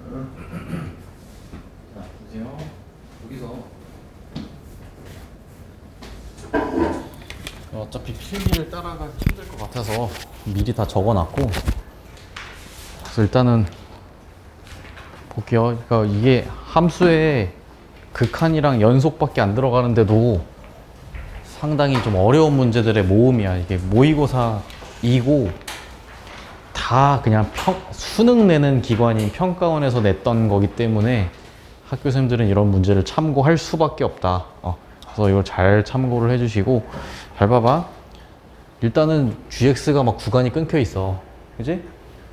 자, 보세요. 여기서 어차피 필기를 따라가기 힘들 것 같아서 미리 다 적어놨고, 그래서 일단은 볼게요. 그러니까 이게 함수에 극한이랑 연속밖에 안 들어가는데도 상당히 좀 어려운 문제들의 모음이야. 이게 모의고사이고 다 그냥 수능 내는 기관인 평가원에서 냈던 거기 때문에 학교생들은 이런 문제를 참고할 수밖에 없다. 그래서 이걸 잘 참고를 해주시고, 잘 봐봐. 일단은 GX가 막 구간이 끊겨 있어. 그지?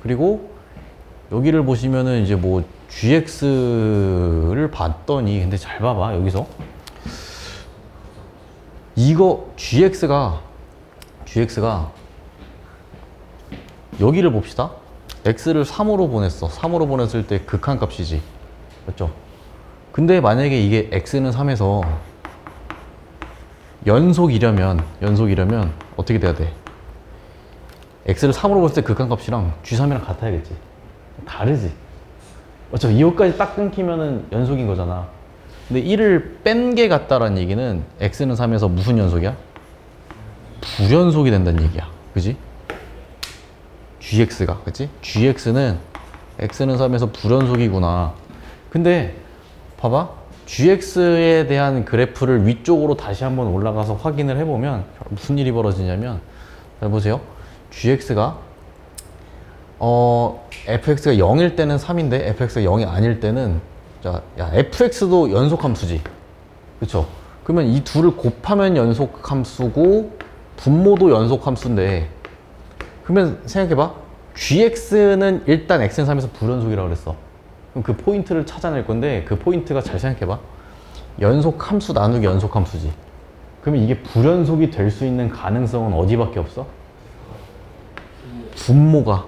그리고 여기를 보시면은 이제 뭐 GX를 봤더니, 근데 잘 봐봐. 여기서 이거 GX가 여기를 봅시다. X를 3으로 보냈어. 3으로 보냈을 때 극한값이지. 맞죠? 근데 만약에 이게 X는 3에서 연속이려면 어떻게 돼야 돼? X를 3으로 봤을 때 극한값이랑 G3이랑 같아야겠지. 다르지. 맞죠? 이거까지 딱 끊기면은 연속인 거잖아. 근데 1을 뺀 게 같다라는 얘기는 X는 3에서 무슨 연속이야? 불연속이 된다는 얘기야. 그지? GX가, 그치? GX는 X는 3에서 불연속이구나. 근데 봐봐. GX에 대한 그래프를 위쪽으로 다시 한번 올라가서 확인을 해보면 무슨 일이 벌어지냐면, 잘 보세요. GX가 fx가 0일 때는 3인데 fx가 0이 아닐 때는, 자, 야, fx도 연속함수지. 그쵸? 그러면 이 둘을 곱하면 연속함수고 분모도 연속함수인데, 그러면 생각해봐. gx는 일단 x는 3에서 불연속이라고 그랬어. 그럼 그 포인트를 찾아낼 건데, 그 포인트가 잘 생각해봐. 연속함수 나누기 연속함수지. 그러면 이게 불연속이 될 수 있는 가능성은 어디밖에 없어? 분모가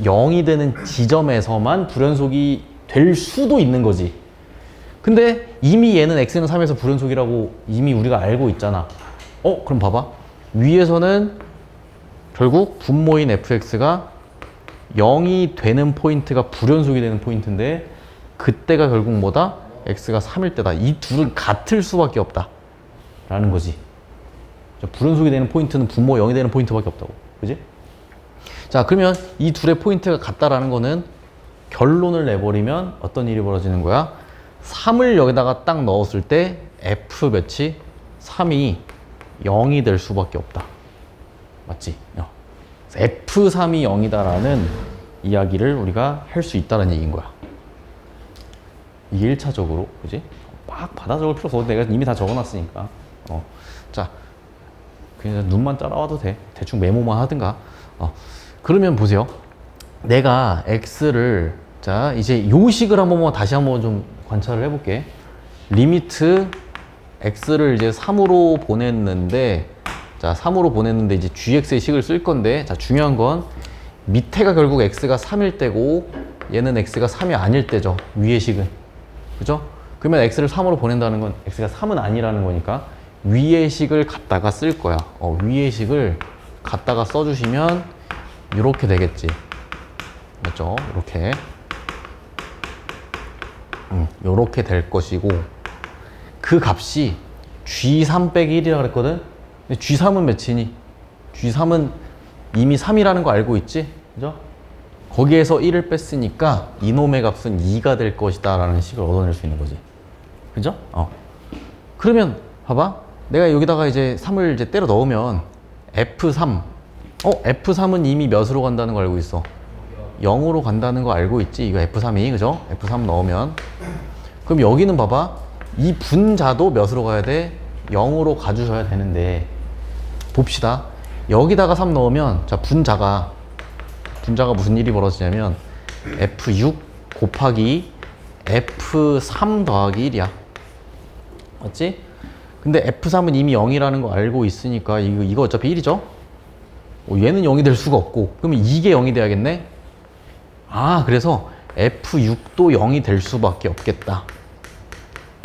0이 되는 지점에서만 불연속이 될 수도 있는 거지. 근데 이미 얘는 x는 3에서 불연속이라고 이미 우리가 알고 있잖아. 그럼 봐봐. 위에서는 결국 분모인 fx가 0이 되는 포인트가 불연속이 되는 포인트인데, 그때가 결국 뭐다? x가 3일 때다. 이 둘은 같을 수밖에 없다 라는 거지. 불연속이 되는 포인트는 분모 0이 되는 포인트밖에 없다고. 그지? 자, 그러면 이 둘의 포인트가 같다라는 거는 결론을 내버리면 어떤 일이 벌어지는 거야? 3을 여기다가 딱 넣었을 때 f 몇이? 3이 0이 될 수밖에 없다. 맞지? F3이 0이다라는 이야기를 우리가 할 수 있다는 얘기인 거야. 이게 1차적으로, 그지? 막 받아 적을 필요 없어. 내가 이미 다 적어놨으니까. 자, 그냥 눈만 따라와도 돼. 대충 메모만 하든가. 그러면 보세요. 내가 X를, 자, 이제 요식을 한번 다시 한번 좀 관찰을 해볼게. 리미트 X를 이제 3으로 보냈는데, 자, 3으로 보냈는데 이제 GX의 식을 쓸 건데, 자, 중요한 건 밑에가 결국 X가 3일 때고 얘는 X가 3이 아닐 때죠. 위의 식은. 그죠? 그러면 X를 3으로 보낸다는 건 X가 3은 아니라는 거니까 위의 식을 갖다가 쓸 거야. 위의 식을 갖다가 써주시면 이렇게 되겠지. 맞죠? 이렇게. 이렇게 될 것이고, 그 값이 G3 빼기 1이라고 그랬거든? 근데 G3은 몇이니? G3은 이미 3이라는 거 알고 있지? 그죠? 거기에서 1을 뺐으니까 이놈의 값은 2가 될 것이다 라는 식을 얻어낼 수 있는 거지. 그죠? 그러면 봐봐. 내가 여기다가 이제 3을 이제 때려 넣으면 F3. F3은 이미 몇으로 간다는 거 알고 있어? 0으로 간다는 거 알고 있지? 이거 F3이, 그죠? F3 넣으면. 그럼 여기는 봐봐. 이 분자도 몇으로 가야 돼? 0으로 가주셔야 되는데, 봅시다. 여기다가 3 넣으면, 자, 분자가 무슨 일이 벌어지냐면 F6 곱하기 F3 더하기 1이야. 맞지? 근데 F3은 이미 0이라는 거 알고 있으니까 이거 어차피 1이죠? 얘는 0이 될 수가 없고, 그러면 이게 0이 돼야겠네? 그래서 F6도 0이 될 수밖에 없겠다.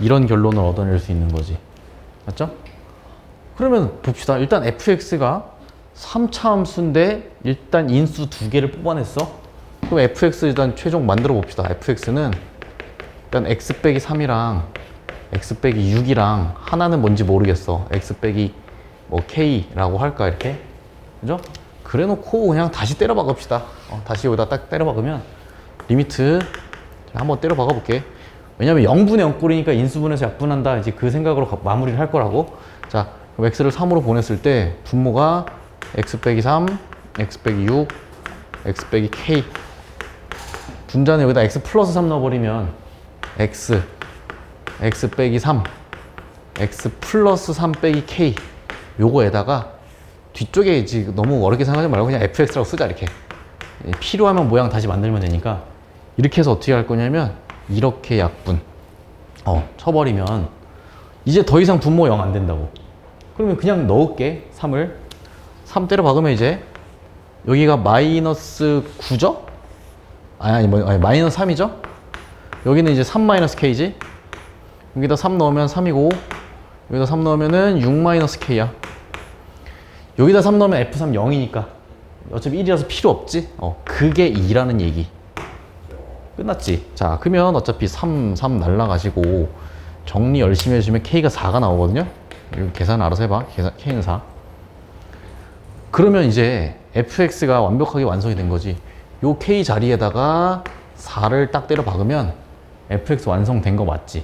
이런 결론을 얻어낼 수 있는 거지. 맞죠? 그러면 봅시다. 일단 fx가 3차 함수인데 일단 인수 2개를 뽑아냈어. 그럼 fx 일단 최종 만들어 봅시다. fx는 일단 x 빼기 3이랑 x 빼기 6이랑 하나는 뭔지 모르겠어. x 빼기 뭐 k라고 할까 이렇게. 그죠? 그래 놓고 그냥 다시 때려 박읍시다. 다시 여기다 딱 때려 박으면 리미트 한번 때려 박아 볼게. 왜냐면 0분의 0꼴이니까 인수분해서 약분한다. 이제 그 생각으로 마무리를 할 거라고. 자, 그럼 x를 3으로 보냈을 때 분모가 x 빼기 3, x 빼기 6, x 빼기 k. 분자는 여기다 x 플러스 3 넣어버리면 x 빼기 3, x 플러스 3 빼기 k. 요거에다가 뒤쪽에 이제 너무 어렵게 생각하지 말고 그냥 fx라고 쓰자 이렇게. 필요하면 모양 다시 만들면 되니까 이렇게 해서 어떻게 할 거냐면 이렇게 약분 쳐버리면 이제 더 이상 분모 0 안 된다고. 그러면 그냥 넣을게. 3을 3 때려 박으면 이제 여기가 마이너스 9죠? 아니 마이너스 3이죠? 여기는 이제 3 마이너스 k지? 여기다 3 넣으면 3이고 여기다 3 넣으면은 6 마이너스 k야. 여기다 3 넣으면 f3 0이니까 어차피 1이라서 필요 없지? 그게 2라는 얘기. 끝났지? 자, 그러면 어차피 3 날라가시고 정리 열심히 해주시면 k가 4가 나오거든요? 이거 계산 알아서 해봐. k는 4. 그러면 이제 fx가 완벽하게 완성이 된 거지. 요 k 자리에다가 4를 딱 때려 박으면 fx 완성된 거 맞지?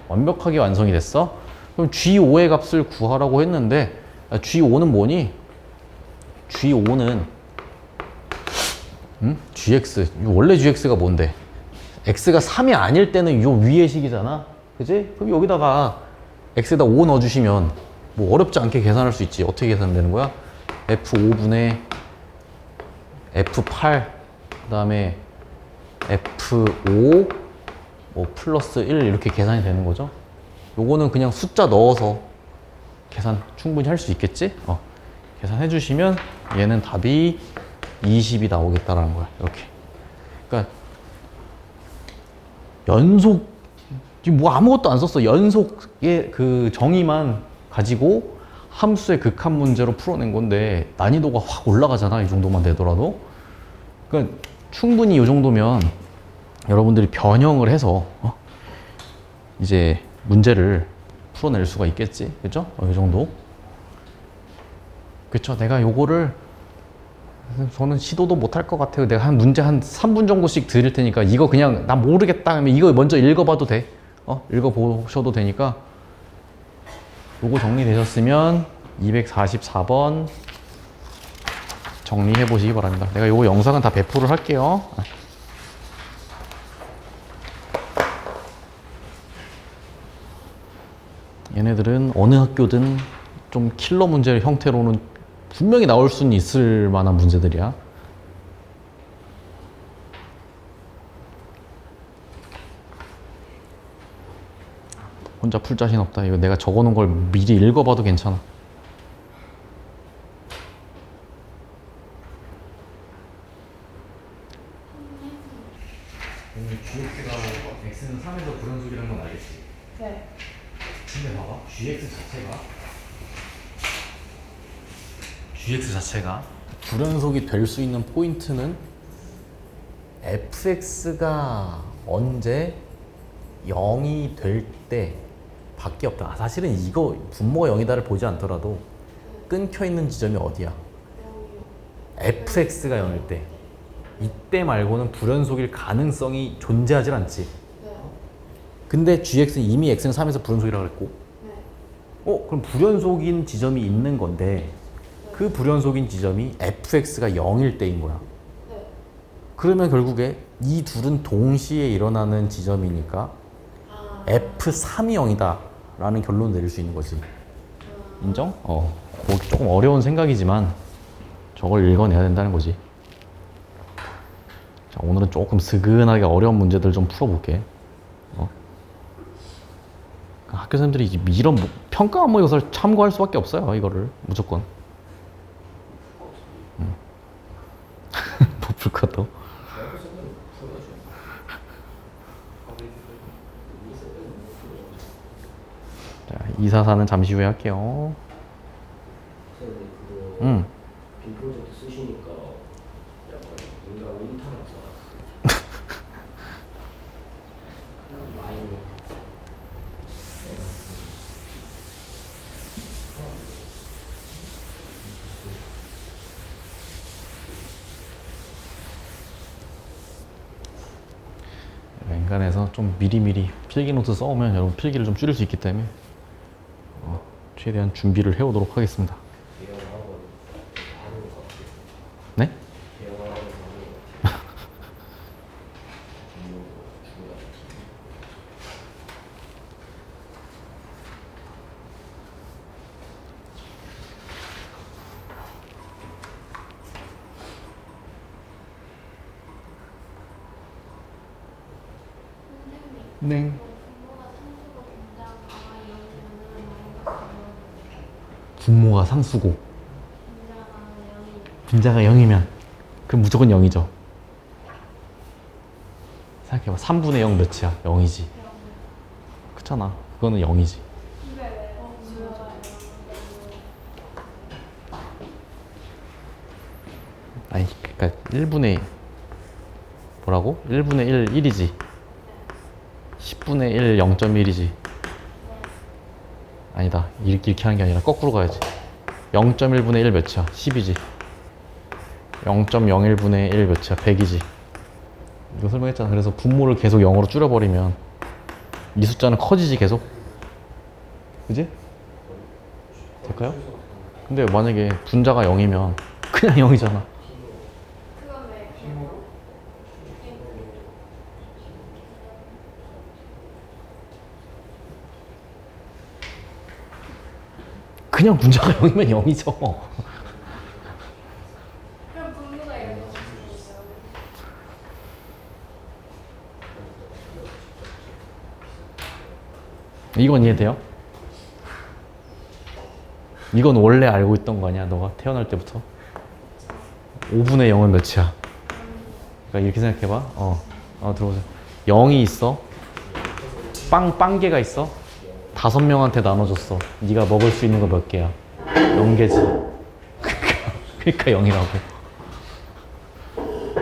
완벽하게 완성이 됐어. 그럼 g5의 값을 구하라고 했는데 g5는 뭐니? g5는 gx. 원래 gx가 뭔데? x가 3이 아닐 때는 요 위의 식이잖아. 그지? 그럼 여기다가 x에다 5 넣어주시면 뭐 어렵지 않게 계산할 수 있지. 어떻게 계산되는 거야? f5분의 f8 그 다음에 f5 뭐 플러스 1 이렇게 계산이 되는 거죠. 요거는 그냥 숫자 넣어서 계산 충분히 할 수 있겠지? 계산해 주시면 얘는 답이 20이 나오겠다라는 거야. 이렇게. 그러니까 연속 뭐 아무것도 안 썼어. 연속의 그 정의만 가지고 함수의 극한 문제로 풀어낸 건데 난이도가 확 올라가잖아. 이 정도만 되더라도. 그러니까 충분히 이 정도면 여러분들이 변형을 해서 이제 문제를 풀어낼 수가 있겠지. 그죠? 이 정도. 그쵸? 내가 요거를 저는 시도도 못 할 것 같아요. 내가 문제 한 3분 정도씩 드릴 테니까 이거 그냥 나 모르겠다 하면 이거 먼저 읽어봐도 돼. 읽어보셔도 되니까 요거 정리되셨으면 244번 정리해 보시기 바랍니다. 내가 요거 영상은 다 배포를 할게요. 얘네들은 어느 학교든 좀 킬러 문제 형태로는 분명히 나올 수는 있을 만한 문제들이야. 혼자 풀 자신 없다. 이거 내가 적어놓은 걸 미리 읽어봐도 괜찮아. gx가 x는 3에서 불연속이라는 건 알겠지? 네. 근데 봐봐. gx 자체가 불연속이 될 수 있는 포인트는 fx가 언제 0이 될 때 밖에 없다. 사실은 이거 분모가 0이다를 보지 않더라도 끊겨 있는 지점이 어디야? fx가 0일 때. 이때 말고는 불연속일 가능성이 존재하질 않지. 근데 gx는 이미 x는 3에서 불연속이라고 그랬고 그럼 불연속인 지점이 있는 건데 그 불연속인 지점이 fx가 0일 때인 거야. 그러면 결국에 이 둘은 동시에 일어나는 지점이니까 f3이 0이다 라는 결론을 내릴 수 있는 거지. 인정? 그거 조금 어려운 생각이지만 저걸 읽어내야 된다는 거지. 자, 오늘은 조금 스근하게 어려운 문제들 좀 풀어볼게. 학교 선생님들이 이런 평가 모의고사를 참고할 수밖에 없어요. 이거를 무조건. 못 풀 것도. 자, 244는 잠시 후에 할게요. 빈 프로젝트 쓰시니까 약간 인간 인터넷 인간에서 좀 미리미리 필기 노트 써오면 여러분 필기를 좀 줄일 수 있기 때문에 최대한 준비를 해오도록 하겠습니다. 네? 네. 분모가 상수고 분자가 0이면 그럼 무조건 0이죠. 생각해봐. 3분의 0 몇이야? 0이지. 그렇잖아. 그거는 0이지. 아니 그러니까 1분의 뭐라고? 1분의 1 1이지. 10분의 1 0.1이지. 아니다. 이렇게 하는 게 아니라 거꾸로 가야지. 0.1분의 1 몇이야? 10이지. 0.01분의 1 몇이야? 100이지. 이거 설명했잖아. 그래서 분모를 계속 0으로 줄여버리면 이 숫자는 커지지 계속. 그지? 될까요? 근데 만약에 분자가 0이면 그냥 0이잖아. 그냥 분자가 0이면 0이죠. 그럼 분모가 이렇게 있어요. 이건 이해돼요? 이건 원래 알고 있던 거 아니야? 너가 태어날 때부터? 5분의 0은 몇이야? 그러니까 이렇게 생각해봐. 들어보세요. 0이 있어. 빵개가 있어. 5명한테 나눠줬어. 네가 먹을 수 있는 거 몇 개야? 0개지. 그러니까 0이라고.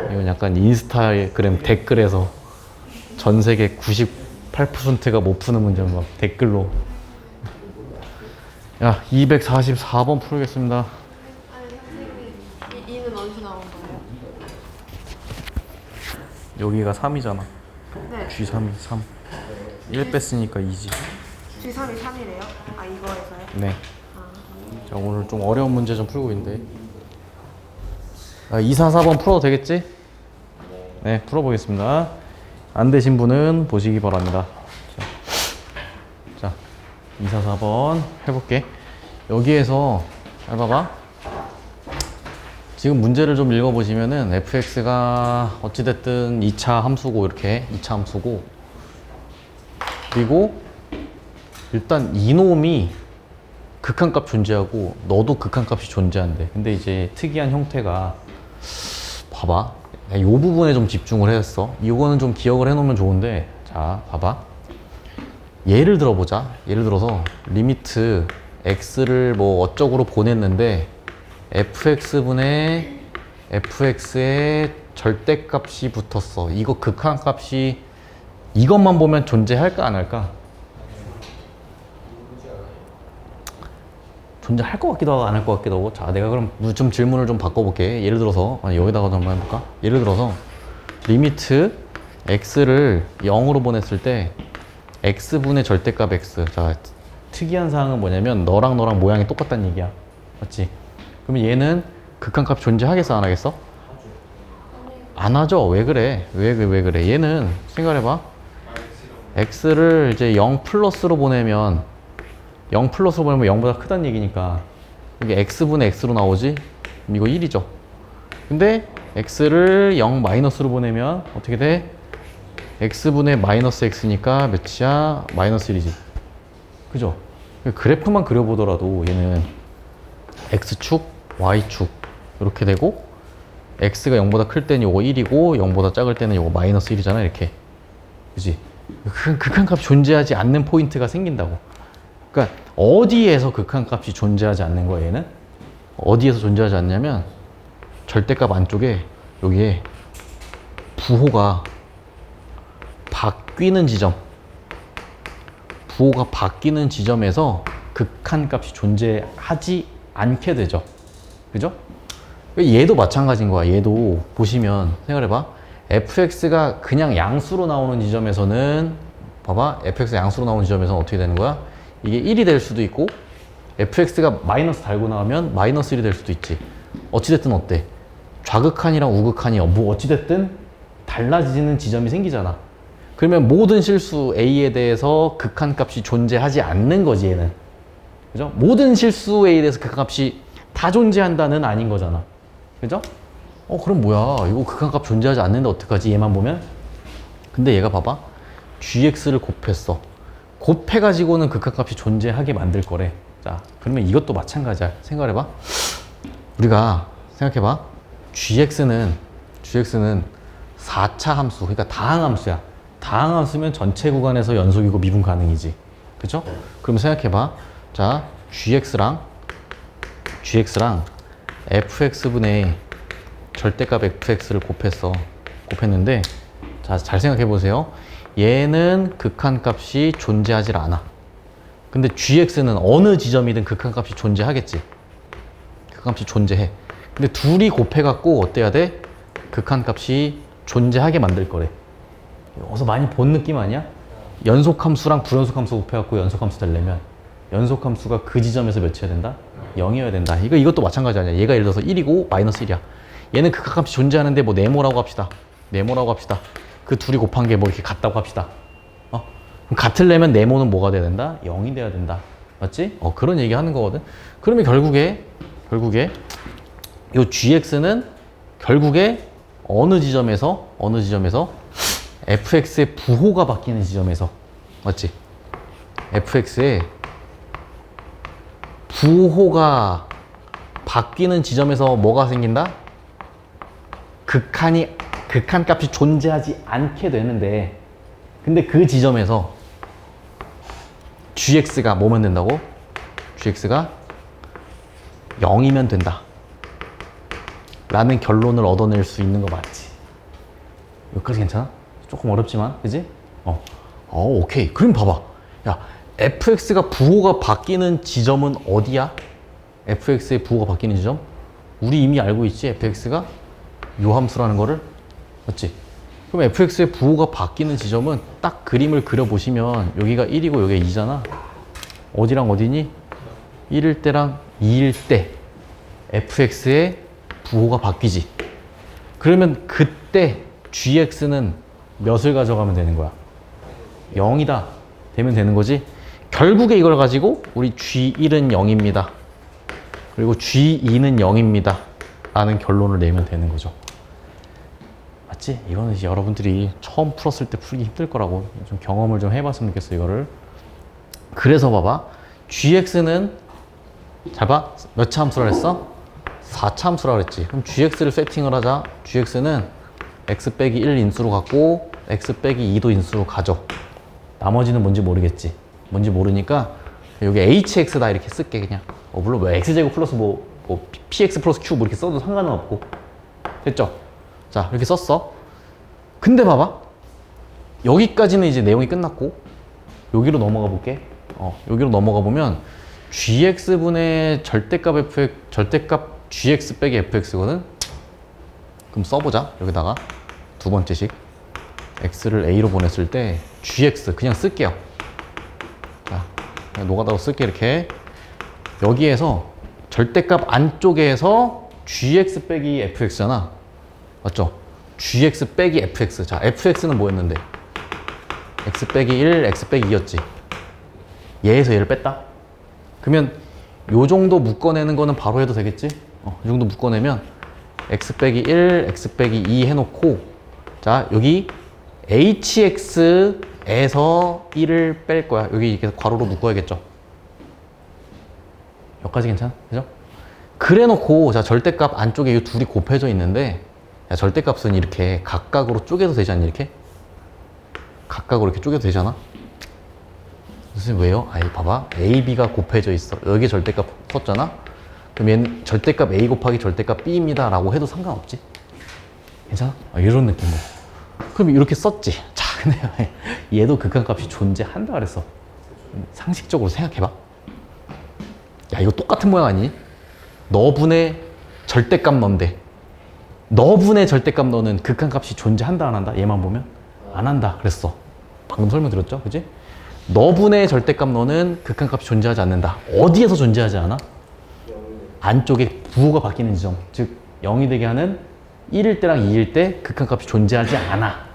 이건 약간 인스타그램 댓글에서 전 세계 98%가 못 푸는 문제는 막 댓글로. 야, 244번 풀겠습니다. 아니 선생님, 이는 어디서 나온 거예요? 여기가 3이잖아. 네. G3이 3. 1 뺐으니까 2지. G3이 3이래요? 아 이거에서요? 네. 자, 오늘 좀 어려운 문제 좀 풀고 있는데. 2, 4, 4번 풀어도 되겠지? 네, 풀어보겠습니다. 안 되신 분은 보시기 바랍니다. 자, 2, 4, 4번 해볼게. 여기에서 잘 봐봐. 지금 문제를 좀 읽어보시면은 fx가 어찌됐든 2차 함수고, 이렇게 2차 함수고, 그리고 일단 이놈이 극한값 존재하고 너도 극한값이 존재한대. 근데 이제 특이한 형태가, 봐봐. 이 부분에 좀 집중을 했어. 이거는 좀 기억을 해놓으면 좋은데, 자, 봐봐. 예를 들어보자. 예를 들어서 리미트 x를 뭐 어쩌고로 보냈는데 fx분의 fx의 절대값이 붙었어. 이거 극한값이 이것만 보면 존재할까 안 할까? 존재할 것 같기도 하고 안 할 것 같기도 하고. 자, 내가 그럼 좀 질문을 좀 바꿔볼게. 예를 들어서 여기다가 좀 한번 해볼까? 예를 들어서 리미트 x를 0으로 보냈을 때 x분의 절대값 x. 자, 특이한 사항은 뭐냐면 너랑 모양이 똑같다는 얘기야. 맞지? 그러면 얘는 극한값 존재하겠어 안 하겠어? 안 하죠. 왜 그래? 왜 그래? 얘는 생각해봐. x를 이제 0 플러스로 보내면 0 플러스로 보내면 0보다 크다는 얘기니까 이게 x분의 x로 나오지? 그럼 이거 1이죠. 근데 x를 0 마이너스로 보내면 어떻게 돼? x분의 마이너스 x니까 몇이야? 마이너스 1이지. 그죠? 그래프만 그려보더라도 얘는 x축, y축 이렇게 되고 x가 0보다 클 때는 요거 1이고 0보다 작을 때는 요거 마이너스 1이잖아. 이렇게. 그지? 극한값이 존재하지 않는 포인트가 생긴다고. 그러니까 어디에서 극한값이 존재하지 않는 거야 얘는? 어디에서 존재하지 않냐면 절대값 안쪽에 여기에 부호가 바뀌는 지점, 부호가 바뀌는 지점에서 극한값이 존재하지 않게 되죠. 그죠? 얘도 마찬가지인 거야. 얘도 보시면 생각해봐. fx가 그냥 양수로 나오는 지점에서는 봐봐, fx가 양수로 나오는 지점에서는 어떻게 되는 거야? 이게 1이 될 수도 있고 fx가 마이너스 달고 나오면 마이너스 1이 될 수도 있지. 어찌됐든 어때? 좌극한이랑 우극한이 뭐 어찌됐든 달라지는 지점이 생기잖아. 그러면 모든 실수 a에 대해서 극한값이 존재하지 않는 거지, 얘는. 그죠? 모든 실수 a에 대해서 극한값이 다 존재한다는 아닌 거잖아. 그죠? 그럼 뭐야? 이거 극한값 존재하지 않는데 어떡하지? 얘만 보면? 근데 얘가 봐봐. gx를 곱했어. 곱해가지고는 극한값이 존재하게 만들 거래. 자, 그러면 이것도 마찬가지야. 생각해봐. 우리가 생각해봐. gx는 4차 함수, 그러니까 다항함수야. 다항함수면 전체 구간에서 연속이고 미분 가능이지. 그죠? 그럼 생각해봐. 자, gx랑 fx분의 절대값 fx를 곱했는데, 자, 잘 생각해 보세요. 얘는 극한값이 존재하질 않아. 근데 gx는 어느 지점이든 극한값이 존재하겠지. 극한값이 존재해. 근데 둘이 곱해갖고 어때야 돼? 극한값이 존재하게 만들 거래. 어디서 많이 본 느낌 아니야? 연속함수랑 불연속함수 곱해갖고 연속함수 되려면 연속함수가 그 지점에서 몇이어야 된다? 0이어야 된다. 이것도 마찬가지 아니야. 얘가 예를 들어서 1이고 마이너스 1이야. 얘는 극한값이 존재하는데 뭐 네모라고 합시다. 그 둘이 곱한 게 뭐 이렇게 같다고 합시다. 그럼 같으려면 네모는 뭐가 돼야 된다? 0이 돼야 된다. 맞지? 그런 얘기 하는 거거든. 그러면 결국에 요 gx는 결국에 어느 지점에서 fx의 부호가 바뀌는 지점에서, 맞지? fx의 부호가 바뀌는 지점에서 뭐가 생긴다? 극한값이 존재하지 않게 되는데, 근데 그 지점에서 gx가 뭐면 된다고? gx가 0이면 된다 라는 결론을 얻어낼 수 있는 거 맞지? 여기까지 괜찮아? 조금 어렵지만, 그지? 오케이. 그럼 봐봐. 야, fx가 부호가 바뀌는 지점은 어디야? fx의 부호가 바뀌는 지점? 우리 이미 알고 있지? fx가 요 함수라는 거를. 맞지? 그럼 fx의 부호가 바뀌는 지점은 딱 그림을 그려보시면 여기가 1이고 여기가 2잖아. 어디랑 어디니? 1일 때랑 2일 때 fx의 부호가 바뀌지. 그러면 그때 gx는 몇을 가져가면 되는 거야? 0이다 되면 되는 거지. 결국에 이걸 가지고 우리 g1은 0입니다. 그리고 g2는 0입니다. 라는 결론을 내면 되는 거죠. 맞지? 이거는 이제 여러분들이 처음 풀었을 때 풀기 힘들 거라고 좀 경험을 좀 해봤으면 좋겠어, 이거를. 그래서 봐봐. gx는, 잘 봐. 몇 차 함수라 그랬어? 4차 함수라 그랬지. 그럼 gx를 세팅을 하자. gx는 x 빼기 1 인수로 갖고 x 빼기 2도 인수로 가져. 나머지는 뭔지 모르겠지. 뭔지 모르니까 여기 hx다 이렇게 쓸게 그냥. 물론 뭐 x제곱 플러스 뭐 px 플러스 q 뭐 이렇게 써도 상관은 없고. 됐죠? 자, 이렇게 썼어. 근데 봐봐. 여기까지는 이제 내용이 끝났고 여기로 넘어가 볼게. 여기로 넘어가 보면 gx분의 절대값 gx 빼기 fx거든. 그럼 써보자. 여기다가 두 번째식 x를 a로 보냈을 때 gx 그냥 쓸게요. 자, 그냥 노가다로 쓸게. 이렇게 여기에서 절대값 안쪽에서 gx 빼기 fx잖아. 맞죠? gx 빼기 fx. 자, fx는 뭐였는데? x 빼기 1, x 빼기 2였지. 얘에서 얘를 뺐다. 그러면 요 정도 묶어내는 거는 바로 해도 되겠지? 이 정도 묶어내면 x 빼기 1, x 빼기 2 해놓고, 자, 여기 hx에서 1을 뺄 거야. 여기 이렇게 괄호로 묶어야겠죠? 여기까지 괜찮아? 그죠? 그래 놓고, 자, 절대값 안쪽에 이 둘이 곱해져 있는데, 야, 절대값은 이렇게 각각으로 쪼개도 되지 않니? 이렇게? 각각으로 이렇게 쪼개도 되잖아? 선생님 왜요? 아이, 봐봐. a, b가 곱해져 있어. 여기 절대값 썼잖아? 그럼 얘는 절대값 a 곱하기 절대값 b입니다 라고 해도 상관없지? 괜찮아? 이런 느낌으로. 그럼 이렇게 썼지. 자, 근데 얘도 극한값이 존재한다 그랬어. 상식적으로 생각해봐. 야, 이거 똑같은 모양 아니니? 너분의 절대값 넌데 너분의 절대값 너는 극한값이 존재한다 안 한다? 얘만 보면 안 한다 그랬어. 방금 설명드렸죠, 그지? 너분의 절대값 너는 극한값이 존재하지 않는다. 어디에서 존재하지 않아? 안쪽에 부호가 바뀌는 지점, 즉 0이 되게 하는 1일 때랑 2일 때 극한값이 존재하지 않아.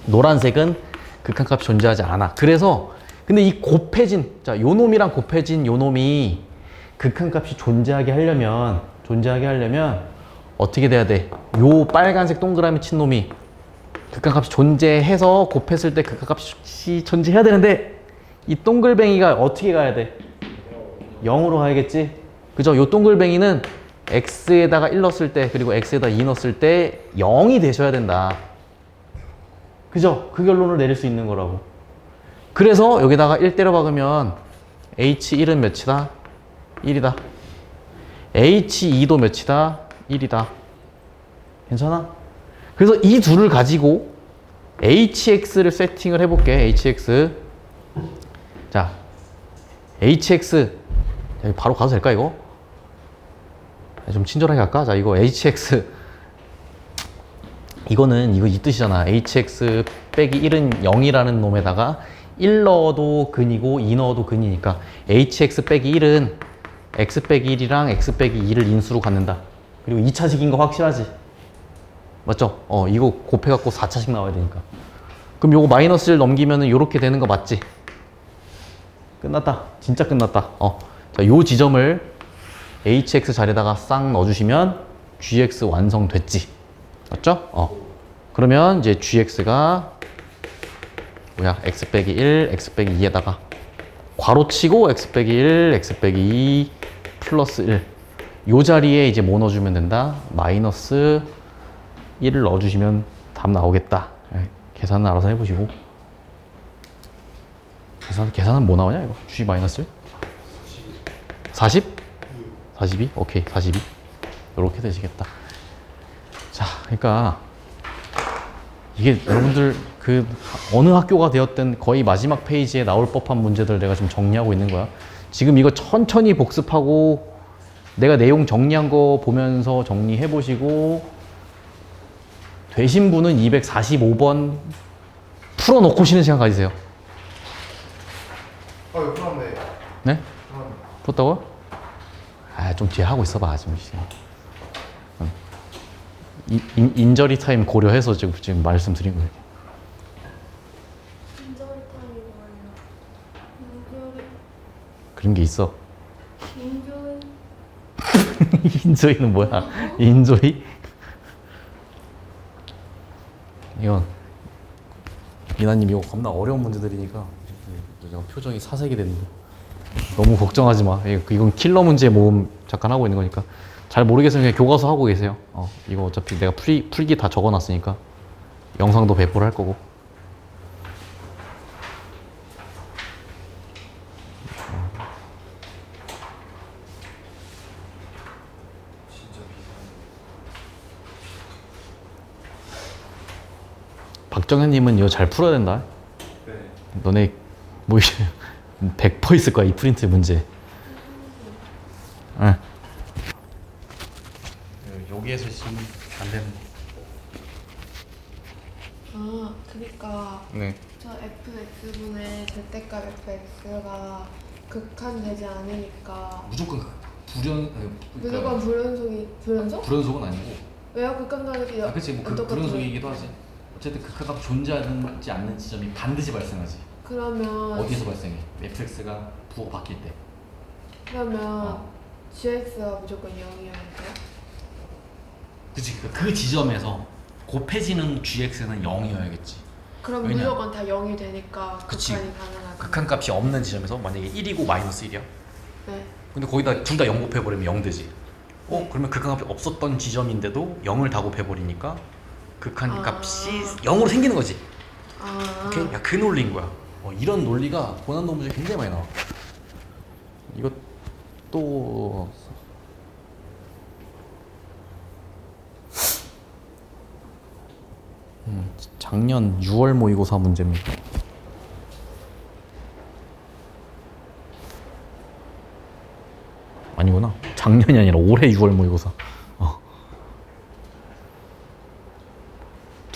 노란색은 극한값이 존재하지 않아. 그래서 근데 이 곱해진, 자, 요 놈이랑 곱해진 요 놈이 극한값이 존재하게 하려면 어떻게 돼야 돼? 요 빨간색 동그라미 친 놈이 극한값이 존재해서 곱했을 때 극한값이 존재해야 되는데 이 동글뱅이가 어떻게 가야 돼? 0으로 가야겠지? 그죠? 요 동글뱅이는 x에다가 1 넣었을 때 그리고 x에다 2 넣었을 때 0이 되셔야 된다. 그죠? 그 결론을 내릴 수 있는 거라고. 그래서 여기다가 1 때려 박으면 h1은 몇이다? 1이다. h2도 몇이다? 1이다. 괜찮아? 그래서 이 둘을 가지고 hx를 세팅을 해볼게. hx. 자, hx. 자, 바로 가도 될까, 이거? 좀 친절하게 할까? 자, 이거 hx. 이거는 이 뜻이잖아. hx 빼기 1은 0이라는 놈에다가 1 넣어도 근이고 2 넣어도 근이니까 hx 빼기 1은 x 빼기 1이랑 x 빼기 2를 인수로 갖는다. 그리고 2차식인 거 확실하지? 맞죠? 이거 곱해갖고 4차식 나와야 되니까. 그럼 요거 마이너스 1 넘기면은 요렇게 되는 거 맞지? 끝났다. 진짜 끝났다. 자, 요 지점을 hx 자리에다가 싹 넣어주시면 gx 완성됐지. 맞죠? 그러면 이제 gx가 뭐야? x 빼기 1, x 빼기 2에다가 괄호치고 x 빼기 1, x 빼기 2 플러스 1. 요 자리에 이제 뭐 넣어주면 된다? 마이너스 1을 넣어주시면 답 나오겠다. 계산은 알아서 해보시고. 계산은 뭐 나오냐 이거? g 마이너스 1? 40? 42? 오케이, 42. 이렇게 되시겠다. 자, 그러니까 이게 여러분들 그 어느 학교가 되었든 거의 마지막 페이지에 나올 법한 문제들 내가 지금 정리하고 있는 거야. 지금 이거 천천히 복습하고 내가 내용 정리한 거 보면서 정리해 보시고 되신 분은 245번 풀어놓고 쉬는 시간 가지세요. 이거 풀었네. 네? 풀었다고요? 좀 뒤에 하고 있어봐, 좀. 인저리 타임 고려해서 지금 말씀드린 거예요. 인저리 타임이 뭐예요? 인저리. 그런 게 있어. 인저리. 인조이는 뭐야? 인조이? 이건 이나님 이거 겁나 어려운 문제들이니까 제가 표정이 사색이 됐는데 너무 걱정하지 마. 이건 킬러 문제 모음 잠깐 하고 있는 거니까 잘 모르겠으면 그냥 교과서 하고 계세요. 이거 어차피 내가 풀기 다 적어놨으니까 영상도 배포를 할 거고. 박정현님은 이거 잘 풀어야 된다. 네. 너네 뭐 100% 있을 거야 이 프린트 문제. 응. 여기에서 지금 안 되는. 그러니까 네. 저 fx분의 절대값 fx가 극한되지 않으니까 무조건 무조건 불연속? 불연속은 아니고. 왜요? 극한되지 그치 뭐 불연속이기도 하지. 어쨌든 극한값 존재하지 않는 지점이 반드시 발생하지. 그러면 어디서 발생해? fx가 부호가 바뀔 때. 그러면 gx가 무조건 0이어야 돼요? 그치 그 지점에서 곱해지는 gx는 0이어야겠지. 그럼 왜냐? 무조건 다 0이 되니까 그치. 극한이 가능하다. 극한값이 없는 지점에서 만약에 1이고 마이너스 1이야. 네. 근데 거기다 둘 다 0 곱해버리면 0 되지. 그러면 극한값이 없었던 지점인데도 0을 다 곱해버리니까 극한값이 0으로 생기는 거지. 오케이? 야, 그 논리인 거야. 이런 논리가 고난도 문제 굉장히 많이 나와. 이거 또 작년 6월 모의고사 문제입니다. 아니구나. 작년이 아니라 올해 6월 모의고사.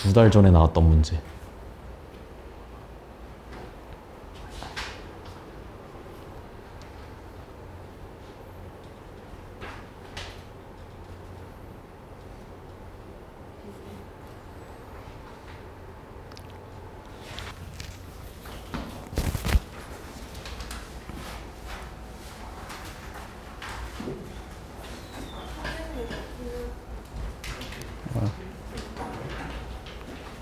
2달 전에 나왔던 문제. 어.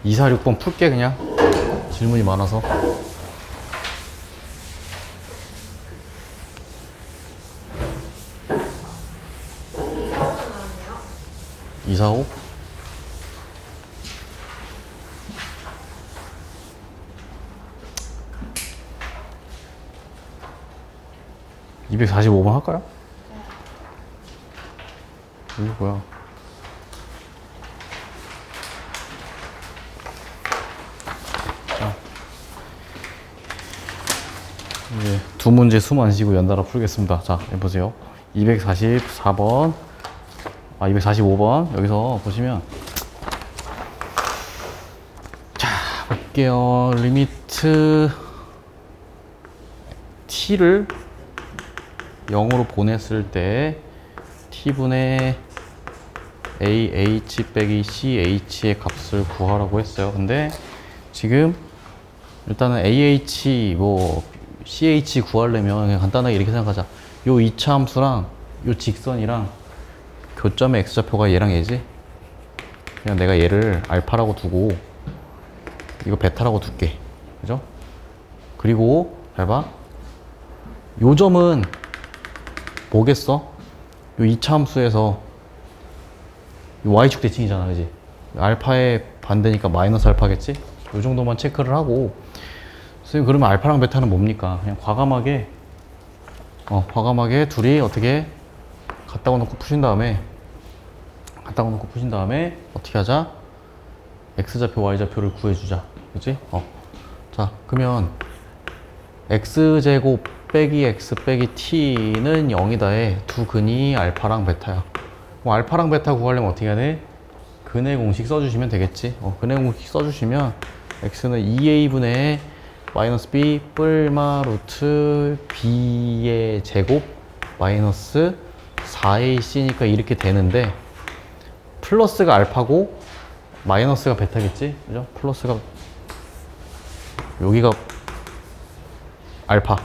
2, 4, 6번 풀게 그냥. 질문이 많아서. 2, 4, 5? (245번) 할까요? 이게 뭐야? 자, 이제 두 문제 숨 안 쉬고 연달아 풀겠습니다. 자, 해보세요. 244번, 245번 여기서 보시면, 자 볼게요. 리미트 t를 0으로 보냈을 때 t분의 AH 빼기 CH의 값을 구하라고 했어요. 근데 지금 일단은 AH 뭐 CH 구하려면 그냥 간단하게 이렇게 생각하자. 요 2차 함수랑 요 직선이랑 교점의 x좌표가 얘랑 얘지. 그냥 내가 얘를 알파라고 두고 이거 베타라고 둘게. 그죠? 그리고 잘 봐. 요 점은 뭐겠어? 요 2차 함수에서 요 y축 대칭이잖아, 그지? 알파의 반대니까 마이너스 알파겠지? 요 정도만 체크를 하고, 선생님 그러면 알파랑 베타는 뭡니까? 그냥 과감하게 둘이 어떻게 갖다가 놓고 푸신 다음에 어떻게 하자? x좌표 y좌표를 구해주자, 그지? 자 그러면 x제곱 빼기 x 빼기 t는 0이다에 두 근이 알파랑 베타야. 뭐 알파랑 베타 구하려면 어떻게 해야 돼? 근의 공식 써주시면 되겠지. 근의 공식 써주시면 x는 2a분의 마이너스 b 뿔마 루트 b의 제곱 마이너스 4ac니까 이렇게 되는데, 플러스가 알파고 마이너스가 베타겠지, 그죠? 플러스가 여기가 알파.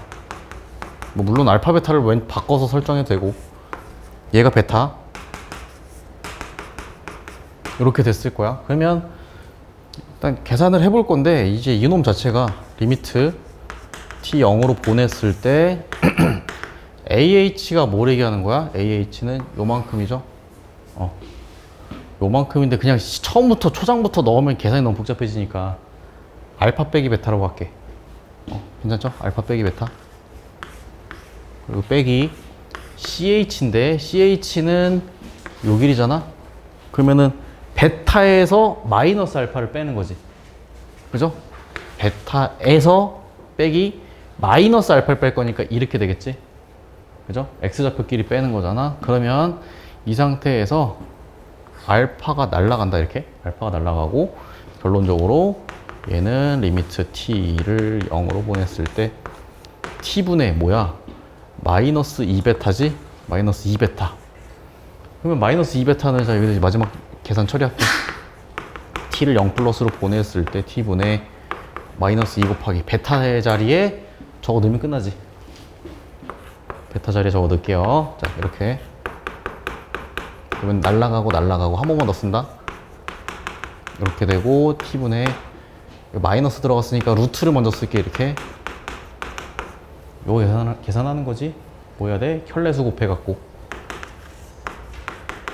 뭐 물론 알파 베타를 왼 바꿔서 설정해도 되고, 얘가 베타 이렇게 됐을 거야. 그러면 일단 계산을 해볼 건데, 이제 이놈 자체가 리미트 t 0으로 보냈을 때 AH가 뭘 얘기하는 거야? AH는 요만큼이죠. 요만큼인데 그냥 처음부터 초장부터 넣으면 계산이 너무 복잡해지니까 알파 빼기 베타라고 할게. 괜찮죠? 알파 빼기 베타. 그리고 빼기 CH인데 CH는 요 길이잖아. 그러면은 베타에서 마이너스 알파를 빼는 거지. 그죠? 베타에서 빼기 마이너스 알파를 뺄 거니까 이렇게 되겠지. 그죠? x좌표끼리 빼는 거잖아. 그러면 이 상태에서 알파가 날아간다. 이렇게 알파가 날아가고, 결론적으로 얘는 리미트 t를 0으로 보냈을 때 t분의 뭐야? 마이너스 2베타지? 마이너스 2베타. 그러면 마이너스 2베타는 자 여기서 마지막 계산 처리할게. t를 0 플러스로 보냈을 때 t분의 마이너스 2 곱하기 베타의 자리에 저거 넣으면 끝나지. 베타 자리에 저거 넣을게요. 자 이렇게. 그러면 날라가고 한 번만 더 쓴다. 이렇게 되고, t분의 마이너스 들어갔으니까 루트를 먼저 쓸게. 이렇게 요거 계산하는 거지. 뭐 해야 돼? 혈레수 곱해갖고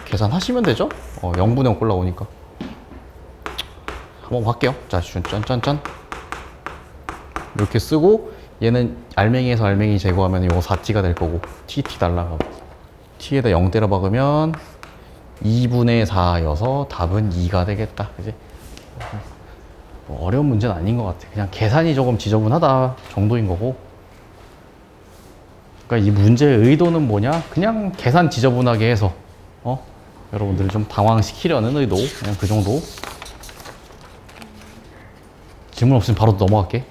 계산하시면 되죠. 0분의 0 꼴 나오니까. 한번 할게요. 자, 짠짠짠 이렇게 쓰고, 얘는 알맹이에서 알맹이 제거하면 요거 4t가 될 거고, tt 날라가고, t에다 0 때려 박으면 2분의 4여서 답은 2가 되겠다. 그지? 뭐 어려운 문제는 아닌 것 같아. 그냥 계산이 조금 지저분하다 정도인 거고. 그러니까 이 문제의 의도는 뭐냐? 그냥 계산 지저분하게 해서 여러분들을 좀 당황시키려는 의도. 그냥 그 정도. 질문 없으면 바로 넘어갈게.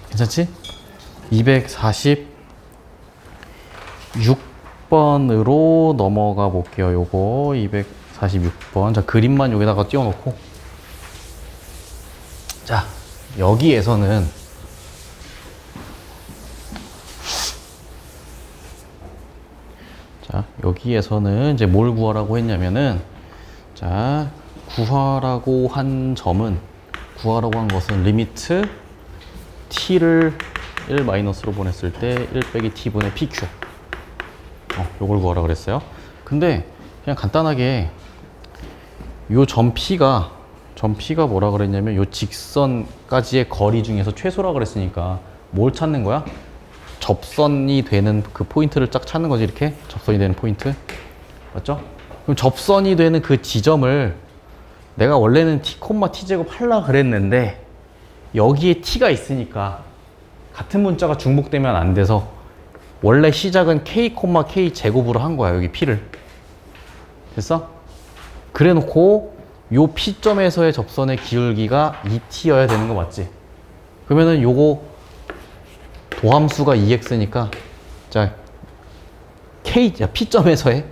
괜찮지? 246번으로 넘어가 볼게요. 요거 246번. 자, 그림만 여기다가 띄워놓고. 자, 여기에서는 이제 뭘 구하라고 했냐면은, 자, 구하라고 한 것은 리미트 t를 1-로 보냈을 때 1 빼기 t분의 pq. 요걸 구하라 그랬어요. 근데 그냥 간단하게 요 점 p가 뭐라 그랬냐면 요 직선까지의 거리 중에서 최소라 그랬으니까 뭘 찾는 거야? 접선이 되는 그 포인트를 쫙 찾는 거지. 이렇게 접선이 되는 포인트 맞죠? 그럼 접선이 되는 그 지점을 내가 원래는 t, t제곱 하려고 그랬는데 여기에 t가 있으니까 같은 문자가 중복되면 안 돼서 원래 시작은 k, k 제곱으로 한 거야. 여기 p를. 됐어? 그래 놓고 요 p점에서의 접선의 기울기가 2t여야 되는 거 맞지? 그러면은 요거 도함수가 2x니까 자 p점에서의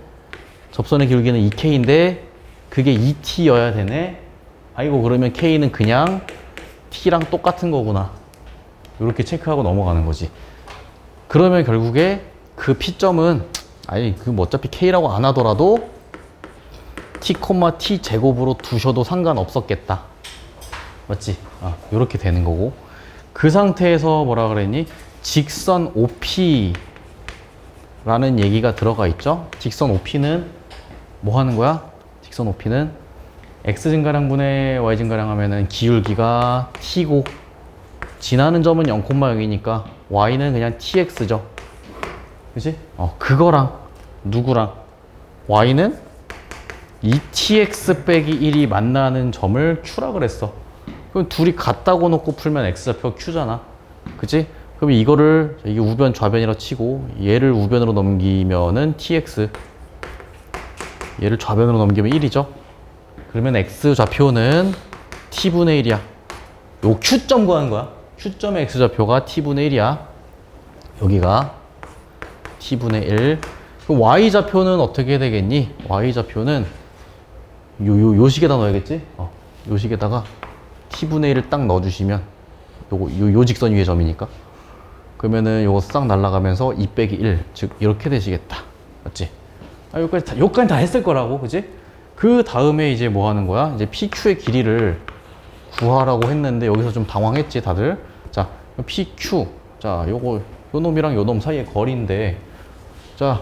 접선의 기울기는 2k인데 그게 2t여야 되네. 아이고, 그러면 k는 그냥 t랑 똑같은 거구나. 이렇게 체크하고 넘어가는 거지. 그러면 결국에 그 p점은 어차피 k라고 안 하더라도 t, t 제곱으로 두셔도 상관없었겠다. 맞지? 이렇게 되는 거고. 그 상태에서 뭐라 그랬니? 직선 OP라는 얘기가 들어가 있죠. 직선 OP는 뭐 하는 거야? 직선 OP는 x 증가량분의 y 증가량 하면은 기울기가 t고 지나는 점은 0,0이니까 y는 그냥 tx죠. 그치? 그거랑 누구랑 y는 2tx 빼기 1이 만나는 점을 q라 그랬어. 그럼 둘이 같다고 놓고 풀면 x좌표 q잖아. 그치? 그럼 이거를 이게 우변 좌변이라 치고 얘를 우변으로 넘기면은 tx, 얘를 좌변으로 넘기면 1이죠. 그러면 x좌표는 t분의 1이야. 요 q점 구하는 거야. q점의 x좌표가 t분의 1이야. 여기가 t분의 1. 그럼 y좌표는 어떻게 되겠니? y좌표는 요 식에다 넣어야겠지? 요 식에다가 t분의 1을 딱 넣어주시면 요 직선 위의 점이니까 그러면은 요거 싹 날아가면서 2 빼기 1, 즉 이렇게 되시겠다. 맞지? 여기까지 다 했을 거라고, 그지? 그 다음에 이제 뭐 하는 거야? 이제 PQ의 길이를 구하라고 했는데 여기서 좀 당황했지, 다들? 자, PQ. 자, 요 놈이랑 요 놈 사이의 거리인데, 자,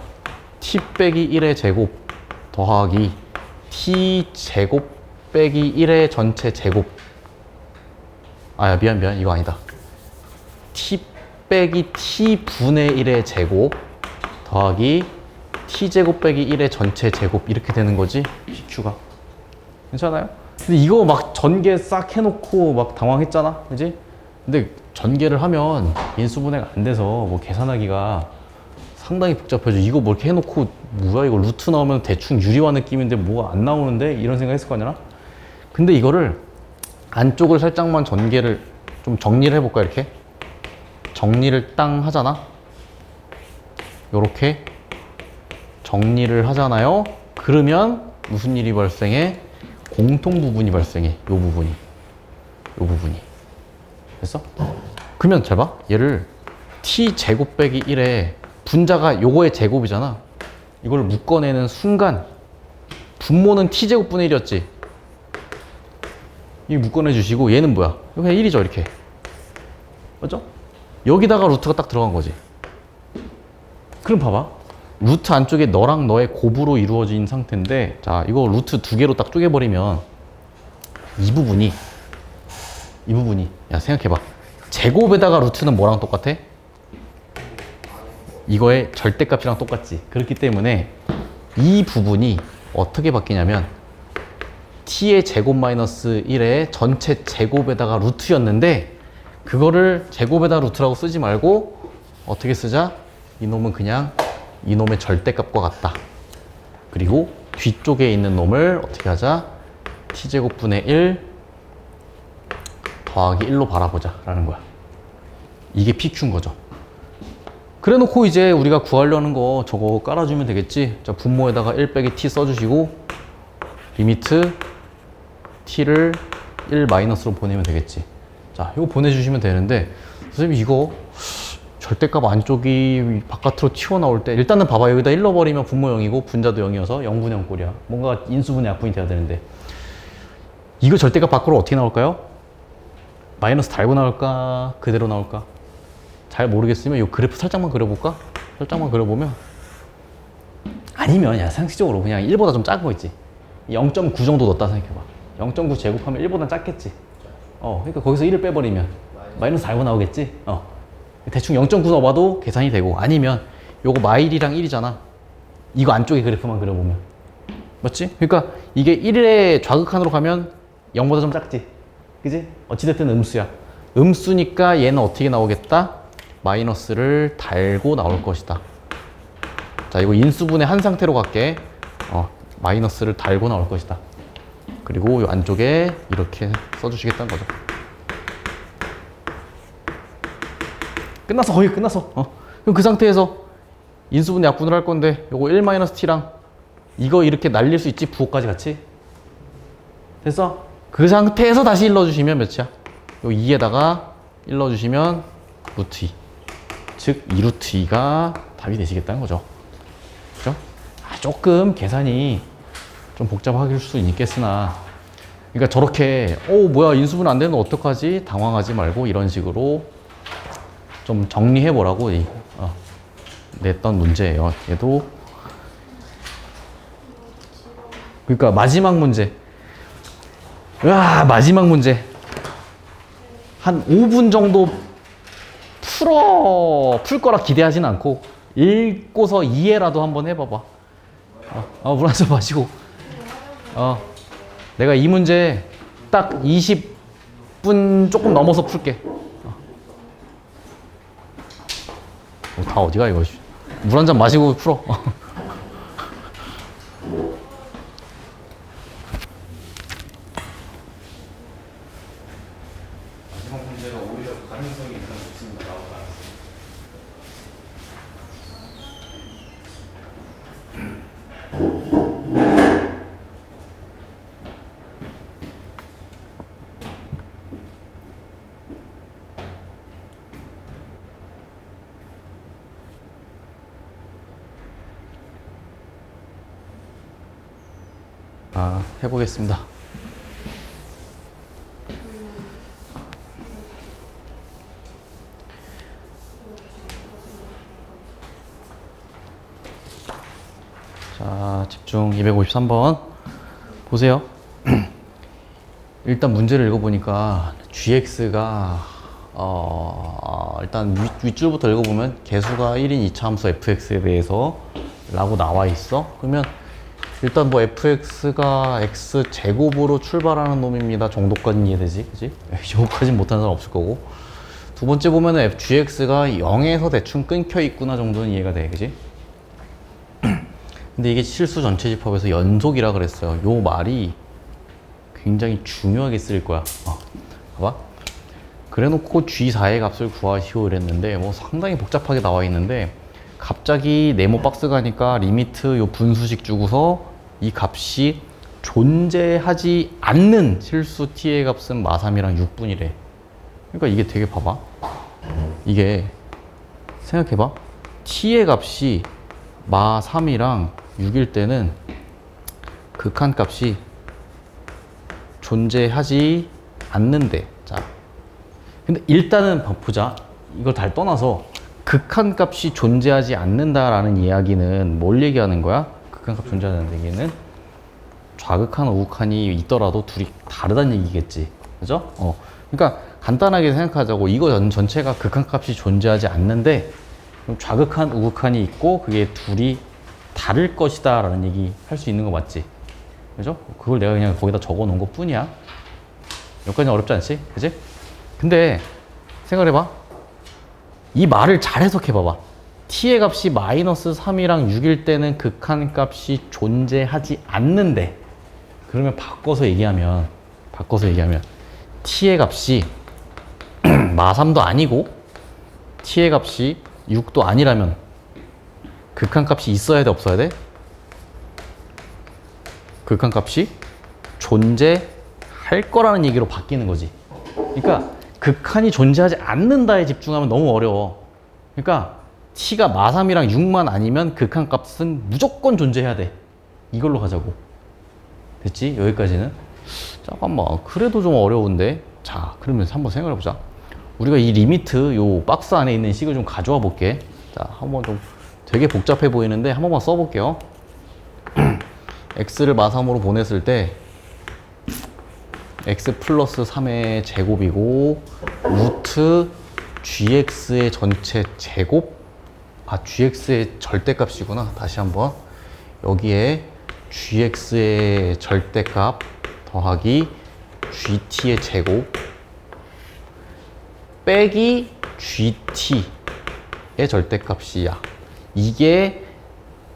T 빼기 1의 제곱 더하기 T 제곱 빼기 1의 전체 제곱. 미안. 이거 아니다. T 빼기 T분의 1의 제곱 더하기 T제곱 빼기 1의 전체 제곱. 이렇게 되는 거지, PQ가. 괜찮아요? 근데 이거 막 전개 싹 해놓고 막 당황했잖아, 그지? 근데 전개를 하면 인수분해가 안 돼서 뭐 계산하기가 상당히 복잡해져. 이거 뭐 이렇게 해놓고 뭐야 이거 루트 나오면 대충 유리화 느낌인데 뭐가 안 나오는데? 이런 생각 했을 거 아니야? 근데 이거를 안쪽을 살짝만 전개를 좀 정리를 해볼까, 이렇게? 정리를 땅 하잖아? 요렇게 정리를 하잖아요? 그러면 무슨 일이 발생해? 공통 부분이 발생해. 요 부분이. 됐어? 그러면 잘 봐. 얘를 t제곱 빼기 1에 분자가 요거의 제곱이잖아. 이걸 묶어내는 순간 분모는 t제곱분의 1이었지. 이 묶어내 주시고 얘는 뭐야? 이거 그냥 1이죠, 이렇게. 맞죠? 여기다가 루트가 딱 들어간 거지. 그럼 봐봐. 루트 안쪽에 너랑 너의 곱으로 이루어진 상태인데, 자, 이거 루트 2개로 딱 쪼개버리면 이 부분이 야, 생각해봐. 제곱에다가 루트는 뭐랑 똑같아? 이거의 절대값이랑 똑같지. 그렇기 때문에 이 부분이 어떻게 바뀌냐면 t의 제곱 마이너스 1의 전체 제곱에다가 루트였는데, 그거를 제곱에다 루트라고 쓰지 말고 어떻게 쓰자? 이놈은 그냥 이놈의 절대값과 같다. 그리고 뒤쪽에 있는 놈을 어떻게 하자? t제곱분의 1 더하기 1로 바라보자 라는 거야. 이게 PQ인 거죠. 그래 놓고 이제 우리가 구하려는 거 저거 깔아주면 되겠지. 자, 분모에다가 1 빼기 t 써주시고 리미트 t를 1 마이너스로 보내면 되겠지. 자, 이거 보내주시면 되는데 선생님 이거 절대값 안쪽이 바깥으로 튀어나올 때 일단은 봐봐. 여기다 1 넣어버리면 분모 0이고 분자도 0이어서 0분 0 꼴이야. 뭔가 인수분해 약분이 돼야 되는데 이거 절대값 밖으로 어떻게 나올까요? 마이너스 달고 나올까? 그대로 나올까? 잘 모르겠으면 이 그래프 살짝만 그려볼까? 살짝만 그려보면 아니면 야 상식적으로 그냥 1보다 좀 작은 거 있지. 0.9 정도 넣었다 생각해봐. 0.9 제곱하면 1보다 작겠지. 그러니까 거기서 1을 빼버리면 마이너스 달고 나오겠지. 대충 0.9 넣어봐도 계산이 되고 아니면 요거 마일이랑 1이잖아. 이거 안쪽에 그래프만 그려보면 맞지? 그러니까 이게 1의 좌극한으로 가면 0보다 좀 작지. 그지? 어찌됐든 음수야. 음수니까 얘는 어떻게 나오겠다? 마이너스를 달고 나올 것이다. 자, 이거 인수분해 한 상태로 갈게. 마이너스를 달고 나올 것이다. 그리고 이 안쪽에 이렇게 써주시겠다는 거죠. 끝났어. 거의 끝났어. 그럼 그 상태에서 인수분해 약분을 할 건데 요거 1-t랑 이거 이렇게 날릴 수 있지? 부호까지 같이. 됐어? 그 상태에서 다시 1 넣어주시면 몇이야? 요 2에다가 1 넣어주시면 루트 2. 즉 2루트 2가 답이 되시겠다는 거죠. 그죠? 조금 계산이 좀 복잡하길 수 있겠으나 그러니까 저렇게 뭐야 인수분해 안 되는 거 어떡하지? 당황하지 말고 이런 식으로 좀 정리해 보라고 냈던 문제예요. 얘도 그러니까 마지막 문제. 마지막 문제. 한 5분 정도 풀 거라 기대하진 않고 읽고서 이해라도 한번 해봐봐. 물 한 잔 마시고. 내가 이 문제 딱 20분 조금 넘어서 풀게. 다 어디가 이거. 물 한 잔 마시고 풀어. 마지막 문제가 오히려 가능성이 있는 것입니다. 해보겠습니다. 자, 집중. 253번 보세요. 일단 문제를 읽어보니까 gx가 일단 윗줄부터 읽어보면 개수가 1인 2차 함수 fx에 대해서 라고 나와 있어. 그러면 일단 뭐 fx가 x제곱으로 출발하는 놈입니다 정도까지는 이해되지, 그지? 이거까지는 못하는 사람 없을 거고. 두 번째 보면은 gx가 0에서 대충 끊겨 있구나 정도는 이해가 돼, 그지? 근데 이게 실수 전체집합에서 연속이라 그랬어요. 요 말이 굉장히 중요하게 쓰일 거야. 봐봐. 그래 놓고 g4의 값을 구하시오 이랬는데 뭐 상당히 복잡하게 나와 있는데 갑자기 네모 박스 가니까 리미트 요 분수식 주고서 이 값이 존재하지 않는 실수 t의 값은 마3이랑 6분이래. 그러니까 이게 되게 봐봐. 이게 생각해봐. t의 값이 마3이랑 6일 때는 극한값이 존재하지 않는데. 자, 근데 일단은 보자. 이걸 다 떠나서 극한값이 존재하지 않는다라는 이야기는 뭘 얘기하는 거야? 극한값 존재하는 얘기는 좌극한, 우극한이 있더라도 둘이 다르다는 얘기겠지. 그죠? 그러니까 간단하게 생각하자고. 이거 전체가 극한값이 존재하지 않는데 좌극한, 우극한이 있고 그게 둘이 다를 것이다 라는 얘기 할 수 있는 거 맞지? 그죠? 그걸 내가 그냥 거기다 적어 놓은 것 뿐이야. 여기까지는 어렵지 않지? 그지? 근데 생각해봐. 이 말을 잘 해석해봐봐. t의 값이 마이너스 3이랑 6일 때는 극한값이 존재하지 않는데, 그러면 바꿔서 얘기하면 t의 값이 마3도 아니고 t의 값이 6도 아니라면 극한값이 있어야 돼, 없어야 돼? 극한값이 존재할 거라는 얘기로 바뀌는 거지. 그러니까 극한이 존재하지 않는다에 집중하면 너무 어려워. 그러니까 t가 마3이랑 6만 아니면 극한값은 무조건 존재해야 돼. 이걸로 가자고. 됐지? 여기까지는. 잠깐만, 그래도 좀 어려운데. 자, 그러면 한번 생각해 보자. 우리가 이 리미트 요 박스 안에 있는 식을 좀 가져와 볼게. 자, 한번 좀 되게 복잡해 보이는데 한 번만 써볼게요. x를 마3으로 보냈을 때 x 플러스 3의 제곱이고 루트 gx의 전체 제곱, gx의 절대값이구나. 다시 한번 여기에 gx의 절대값 더하기 gt의 제곱 빼기 gt의 절대값이야. 이게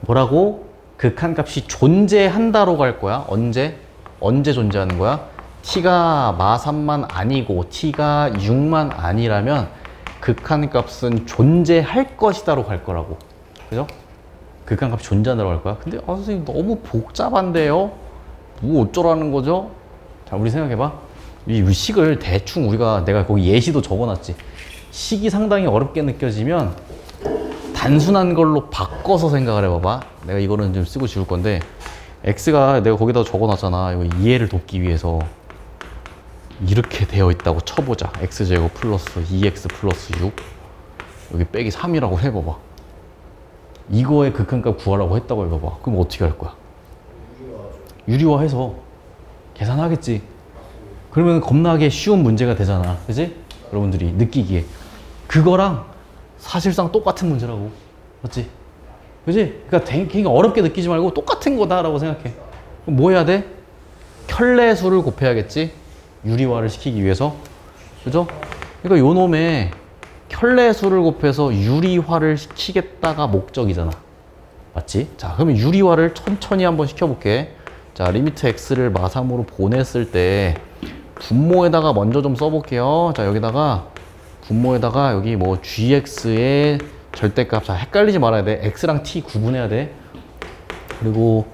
뭐라고? 극한값이 존재한다로 갈 거야. 언제 존재하는 거야? t가 마3만 아니고 t가 6만 아니라면 극한값은 존재할 것이다로 갈 거라고. 그죠? 극한값이 존재한다로 갈 거야. 근데 선생님 너무 복잡한데요? 뭐 어쩌라는 거죠? 자, 우리 생각해봐. 이 식을 대충 내가 거기 예시도 적어놨지. 식이 상당히 어렵게 느껴지면 단순한 걸로 바꿔서 생각을 해봐봐. 내가 이거는 좀 쓰고 지울 건데 x가 내가 거기다 적어놨잖아. 이거 이해를 돕기 위해서 이렇게 되어 있다고 쳐보자. x제곱 플러스 2x 플러스 6 여기 빼기 3이라고 해봐봐. 이거의 극한값 구하라고 했다고 해봐봐. 그럼 어떻게 할 거야? 유리화해서 계산하겠지. 그러면 겁나게 쉬운 문제가 되잖아. 그지? 여러분들이 느끼기에 그거랑 사실상 똑같은 문제라고. 맞지? 그지? 그러니까 어렵게 느끼지 말고 똑같은 거다라고 생각해. 그럼 뭐 해야 돼? 켤레수를 곱해야겠지? 유리화를 시키기 위해서. 그죠? 그러니까 요 놈의 켤레수를 곱해서 유리화를 시키겠다가 목적이잖아. 맞지? 자, 그러면 유리화를 천천히 한번 시켜볼게. 자, 리미트 x를 마3으로 보냈을 때 분모에다가 먼저 좀 써볼게요. 자, 분모에다가 여기 뭐 gx의 절대값. 자, 헷갈리지 말아야 돼. x랑 t 구분해야 돼. 그리고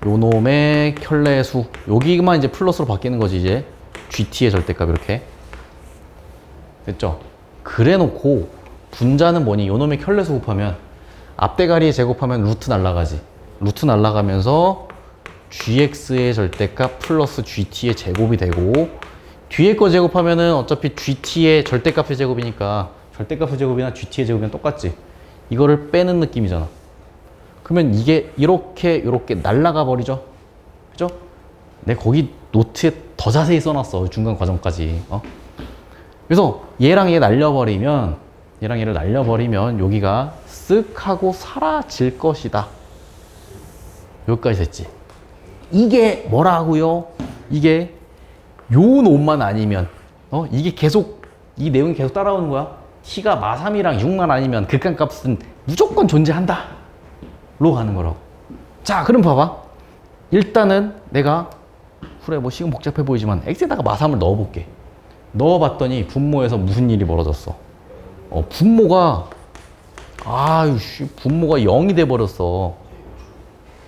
요 놈의 켤레수. 여기만 이제 플러스로 바뀌는 거지, 이제. gt의 절대값 이렇게. 됐죠? 그래 놓고 분자는 뭐니? 요 놈의 켤레수 곱하면 앞대가리에 제곱하면 루트 날라가지. 루트 날라가면서 gx의 절대값 플러스 gt의 제곱이 되고 뒤에 거 제곱하면은 어차피 gt의 절대값의 제곱이니까 절대값의 제곱이나 gt의 제곱이랑 똑같지. 이거를 빼는 느낌이잖아. 그러면 이게 이렇게 날라가 버리죠. 그죠? 내가 거기 노트에 더 자세히 써놨어. 중간 과정까지. 그래서 얘랑 얘 날려버리면 얘를 날려버리면 여기가 쓱 하고 사라질 것이다. 여기까지 됐지. 이게 뭐라고요? 이게 요 놈만 아니면 이게 계속 이 내용이 계속 따라오는 거야. t가 마3이랑 6만 아니면 극한값은 무조건 존재한다 로 가는 거라고. 자, 그럼 봐봐. 일단은 내가 그래 뭐 식은 복잡해 보이지만 x에다가 마3을 넣어볼게. 넣어봤더니 분모에서 무슨 일이 벌어졌어? 분모가 0이 돼버렸어.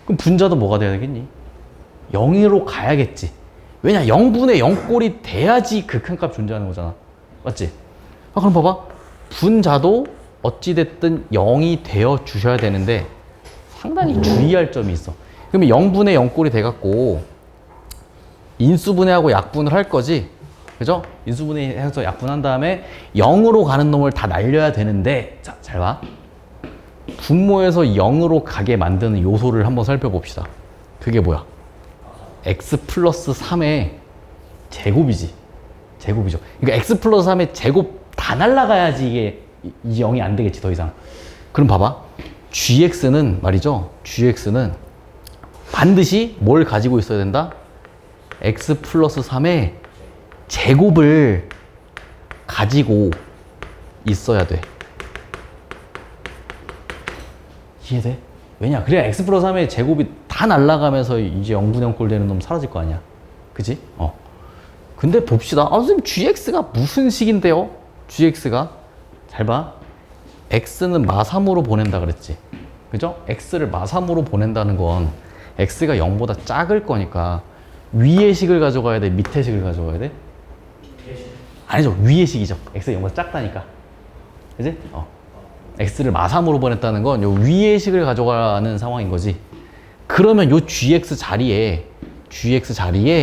그럼 분자도 뭐가 돼야 되겠니? 0으로 가야겠지. 왜냐? 0분의 0꼴이 돼야지 극한값 존재하는 거잖아. 맞지? 그럼 봐봐. 분자도 어찌됐든 0이 되어 주셔야 되는데 상당히 주의할 점이 있어. 그러면 0분의 0꼴이 돼갖고 인수분해하고 약분을 할 거지. 그죠? 인수분해해서 약분한 다음에 0으로 가는 놈을 다 날려야 되는데, 자, 잘 봐. 분모에서 0으로 가게 만드는 요소를 한번 살펴봅시다. 그게 뭐야? x 플러스 3의 제곱이지. 제곱이죠. 그러니까 x 플러스 3의 제곱 다 날라가야지 이게 0이 안 되겠지, 더 이상. 그럼 봐봐. gx는 말이죠. gx는 반드시 뭘 가지고 있어야 된다? x 플러스 3의 제곱을 가지고 있어야 돼. 이해돼? 왜냐? 그래야 x 플러스 3의 제곱이 다 날아가면서 이제 0분의 0꼴 되는 놈 사라질 거 아니야. 그지? 근데 봅시다. 선생님, gx가 무슨 식인데요? gx가 잘 봐. x는 마삼으로 보낸다 그랬지. 그죠? x를 마삼으로 보낸다는 건 x가 0보다 작을 거니까 위의 식을 가져가야 돼? 밑의 식을 가져가야 돼? 아니죠. 위의 식이죠. x가 0보다 작다니까. 그지? x를 마삼으로 보냈다는 건 요 위의 식을 가져가는 상황인 거지. 그러면 요 gx 자리에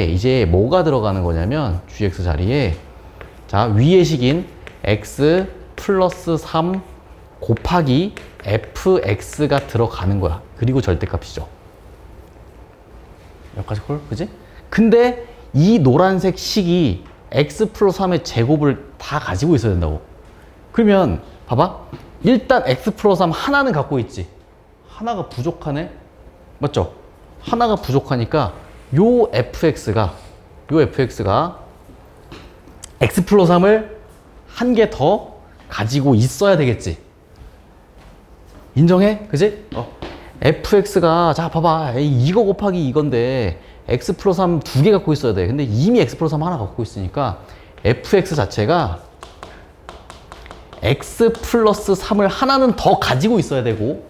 이제 뭐가 들어가는 거냐면 gx 자리에 자 위의 식인 x 플러스 3 곱하기 fx가 들어가는 거야. 그리고 절대값이죠. 여기까지 콜? 그지? 근데 이 노란색 식이 x 플러스 3의 제곱을 다 가지고 있어야 된다고. 그러면 봐봐. 일단 x 플러스 3 하나는 갖고 있지. 하나가 부족하네? 맞죠? 하나가 부족하니까 요 fx가 x 플러스 3을 한 개 더 가지고 있어야 되겠지. 인정해? 그지? fx가 자 봐봐. 이거 곱하기 이건데 x 플러스 3 두 개 갖고 있어야 돼. 근데 이미 x 플러스 3 하나 갖고 있으니까 fx 자체가 x 플러스 3을 하나는 더 가지고 있어야 되고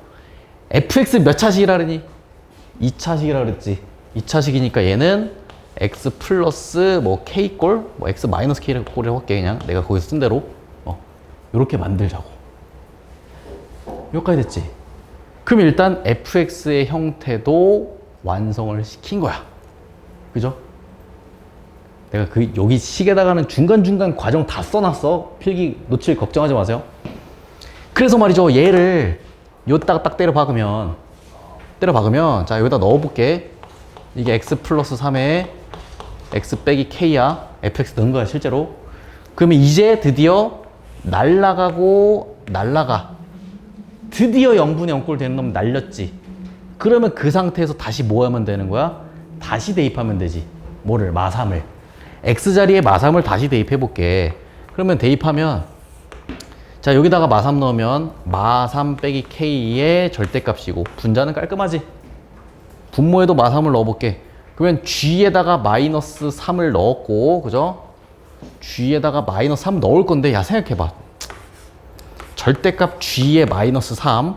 fx 몇 차식이라 그러니? 2차식이라 그랬지. 2차식이니까 얘는 x 플러스 뭐 k꼴? 뭐 x 마이너스 k꼴이라고 할게. 그냥 내가 거기서 쓴 대로 요렇게 만들자고. 여기까지 됐지? 그럼 일단 fx의 형태도 완성을 시킨 거야. 그죠? 내가 여기 식에다가는 중간중간 과정 다 써놨어. 필기 놓칠 걱정하지 마세요. 그래서 말이죠. 얘를 요따가 딱 때려 박으면 자 여기다 넣어볼게. 이게 x 플러스 3에 x 빼기 k야. fx 넣은 거야 실제로. 그러면 이제 드디어 날라가. 드디어 0분의 0꼴 되는 놈 날렸지. 그러면 그 상태에서 다시 뭐 하면 되는 거야? 다시 대입하면 되지. 뭐를? 마삼을. x자리에 마삼을 다시 대입해 볼게. 그러면 대입하면 자 여기다가 마삼 넣으면 마삼 빼기 k의 절대값이고 분자는 깔끔하지. 분모에도 마삼을 넣어볼게. 그러면 g에다가 마이너스 3을 넣었고 그죠? g에다가 마이너스 3 넣을 건데 야 생각해봐. 절대값 g의 마이너스 3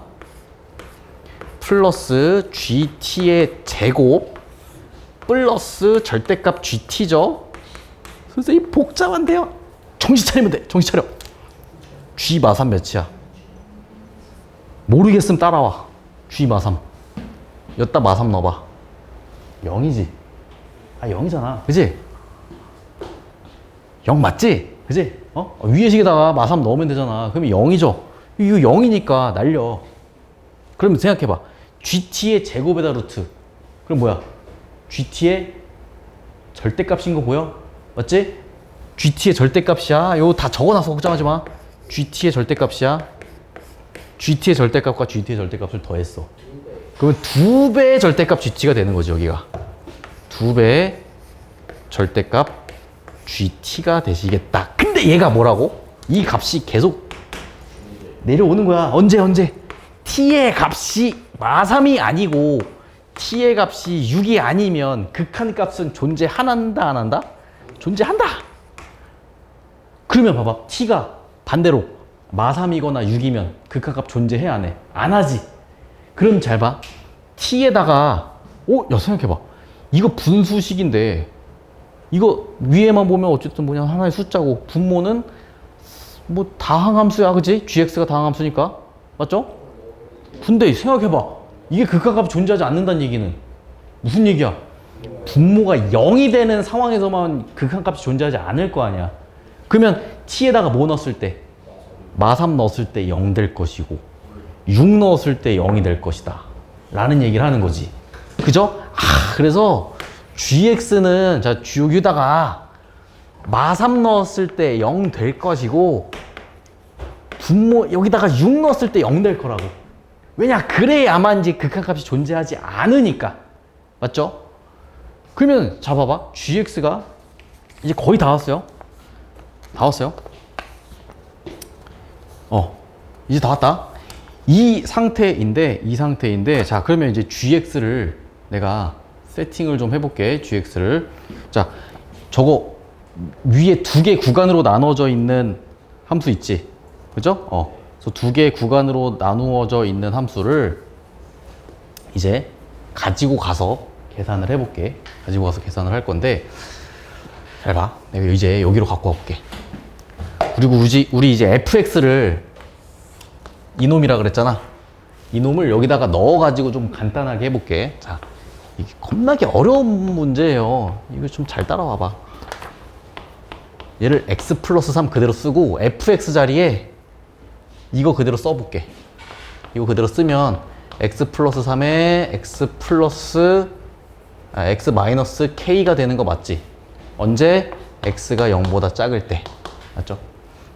플러스 gt의 제곱 플러스 절대값 gt죠. 선생님 복잡한데요. 정신 차리면 돼. 정신 차려. g 마삼 몇이야? 모르겠으면 따라와. g 마삼. 여기다 마삼 넣어봐. 0이지. 0이잖아. 그지? 0 맞지? 그지? 위에 식에다가 마삼 넣으면 되잖아. 그러면 0이죠. 이거 0이니까 날려. 그러면 생각해봐. gt의 제곱에다 루트. 그럼 뭐야? gt의 절대값인 거 보여? 맞지? gt의 절대값이야. 이거 다 적어놨어. 걱정하지 마. gt의 절대값이야. gt의 절대값과 gt의 절대값을 더했어. 그러면 2배의 절대값 gt가 되는 거지 여기가. 2배의 절대값 gt가 되시겠다. 근데 얘가 뭐라고? 이 값이 계속 내려오는 거야. 언제? t의 값이 마삼이 아니고 t의 값이 6이 아니면 극한값은 존재한다 안 한다? 존재한다. 그러면 봐봐. t가 반대로 마삼이거나 6이면 극한값 존재해 안 해? 안 하지. 그럼 잘 봐. t에다가 야 생각해봐. 이거 분수식인데 이거 위에만 보면 어쨌든 뭐냐 하나의 숫자고 분모는 뭐 다항함수야. 그치? gx가 다항함수니까. 맞죠? 근데 생각해봐. 이게 극한값이 존재하지 않는다는 얘기는 무슨 얘기야? 분모가 0이 되는 상황에서만 극한값이 존재하지 않을 거 아니야. 그러면 t에다가 뭐 넣었을 때? 마삼 넣었을 때 0 될 것이고 6 넣었을 때 0이 될 것이다 라는 얘기를 하는 거지. 그죠? 그래서 gx는 자 여기다가 마삼 넣었을 때 0 될 것이고 분모 여기다가 6 넣었을 때 0 될 거라고. 왜냐? 그래야만 이제 극한값이 존재하지 않으니까. 맞죠? 그러면 자 봐봐. gx가 이제 거의 다 왔어요. 이제 다 왔다. 이 상태인데 자 그러면 이제 gx를 내가 세팅을 좀 해볼게. gx를 자 저거 위에 두 개 구간으로 나눠져 있는 함수 있지. 그죠? 그래서 두 개의 구간으로 나누어져 있는 함수를 이제 가지고 가서 계산을 해볼게. 가지고 가서 계산을 할 건데, 잘 봐. 내가 이제 여기로 갖고 와볼게. 그리고 우리 이제 fx를 이놈이라 그랬잖아. 이놈을 여기다가 넣어가지고 좀 간단하게 해볼게. 자, 이게 겁나게 어려운 문제예요. 이거 좀 잘 따라와봐. 얘를 x 플러스 3 그대로 쓰고 fx 자리에 이거 그대로 써볼게. 이거 그대로 쓰면 x 플러스 3에 x 마이너스 k가 되는 거 맞지? 언제? x가 0보다 작을 때. 맞죠?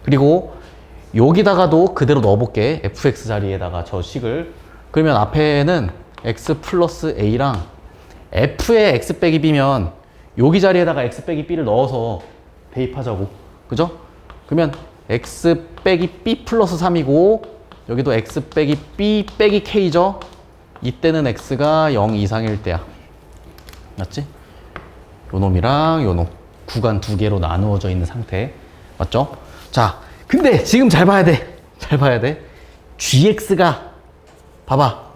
그리고 여기다가도 그대로 넣어볼게. fx 자리에다가 저 식을. 그러면 앞에는 x 플러스 a랑 f의 x 빼기 b면 여기 자리에다가 x 빼기 b를 넣어서 대입하자고. 그죠? 그러면 x 빼기 b 플러스 3이고 여기도 x 빼기 b 빼기 k죠? 이때는 x가 0 이상일 때야. 맞지? 요 놈이랑 요 놈. 구간 두 개로 나누어져 있는 상태. 맞죠? 자, 근데 지금 잘 봐야 돼. 잘 봐야 돼. gx가 봐봐.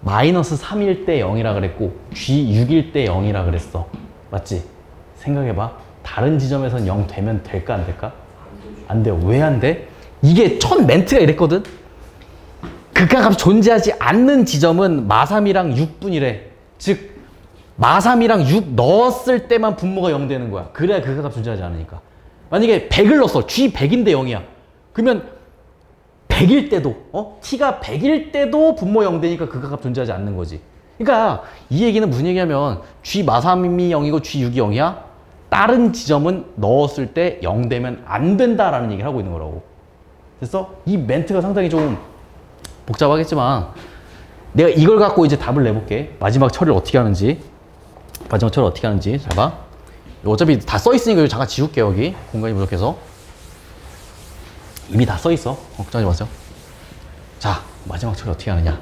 마이너스 3일 때 0이라 그랬고 g6일 때 0이라 그랬어. 맞지? 생각해봐. 다른 지점에선 0 되면 될까 안 될까? 안 돼요. 왜 안 돼? 이게 첫 멘트가 이랬거든. 극한값이 존재하지 않는 지점은 마3이랑 6분이래. 즉 마3이랑 6 넣었을 때만 분모가 0 되는 거야. 그래야 극한값 존재하지 않으니까. 만약에 100을 넣었어. g 100인데 0이야. 그러면 100일 때도 t가 100일 때도 분모 0 되니까 극한값 존재하지 않는 거지. 그러니까 이 얘기는 무슨 얘기냐면 g 마3이 0이고 g 6이 0이야. 다른 지점은 넣었을 때 0 되면 안 된다라는 얘기를 하고 있는 거라고. 됐어? 이 멘트가 상당히 좀 복잡하겠지만 내가 이걸 갖고 이제 답을 내볼게. 마지막 처리를 어떻게 하는지. 잘 봐. 어차피 다 써있으니까 이거 잠깐 지울게. 여기 공간이 부족해서 이미 다 써있어. 걱정하지 마세요. 자, 마지막 처리 어떻게 하느냐.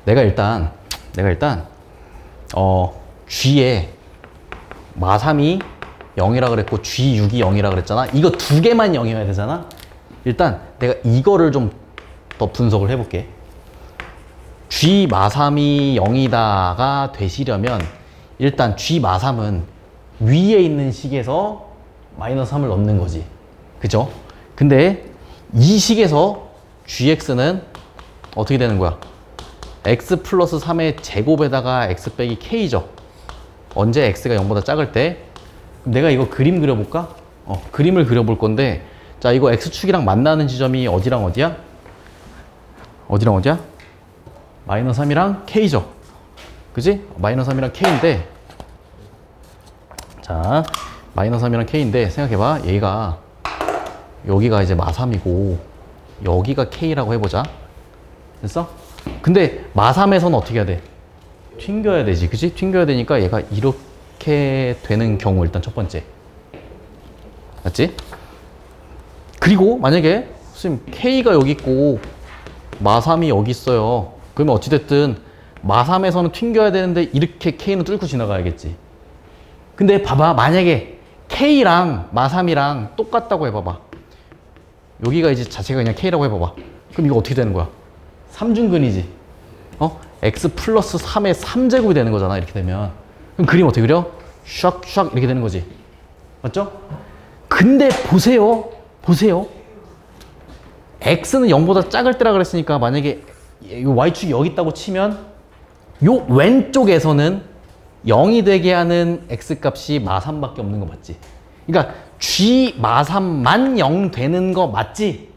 내가 일단 G에 마3이 0이라 그랬고 G6이 0이라 그랬잖아. 이거 두 개만 0이어야 되잖아. 일단 내가 이거를 좀 더 분석을 해볼게. G 마3이 0이다가 되시려면 일단 G 마3은 위에 있는 식에서 마이너스 3을 넣는 거지. 그죠? 근데 이 식에서 gx는 어떻게 되는 거야? x 플러스 3의 제곱에다가 x 빼기 k죠. 언제 x가 0보다 작을 때. 그럼 내가 이거 그림 그려볼까? 그림을 그려볼 건데, 자, 이거 x축이랑 만나는 지점이 어디랑 어디야? 어디랑 어디야? 마이너스 3이랑 k죠. 그지? 마이너스 3이랑 k인데, 자, 마이너스 3이랑 k인데 생각해봐. 얘가 여기가 이제 마3이고 여기가 k라고 해보자. 됐어? 근데 마3에서는 어떻게 해야 돼? 튕겨야 되지. 그치? 튕겨야 되니까 얘가 이렇게 되는 경우 일단 첫 번째. 맞지? 그리고 만약에 선생님 k가 여기 있고 마3이 여기 있어요. 그러면 어찌됐든 마3에서는 튕겨야 되는데 이렇게 k는 뚫고 지나가야겠지. 근데 봐봐. 만약에 k랑 마3이랑 똑같다고 해봐봐. 여기가 이제 자체가 그냥 k라고 해봐봐. 그럼 이거 어떻게 되는 거야? 3중근이지. x 플러스 3의 3제곱이 되는 거잖아. 이렇게 되면. 그럼 그림 어떻게 그려? 샥샥 이렇게 되는 거지. 맞죠? 근데 보세요. x는 0보다 작을 때라 그랬으니까 만약에 이 y축이 여기 있다고 치면 요 왼쪽에서는 0이 되게 하는 x값이 마3밖에 없는 거 맞지? 그러니까 g 마3만 0 되는 거 맞지?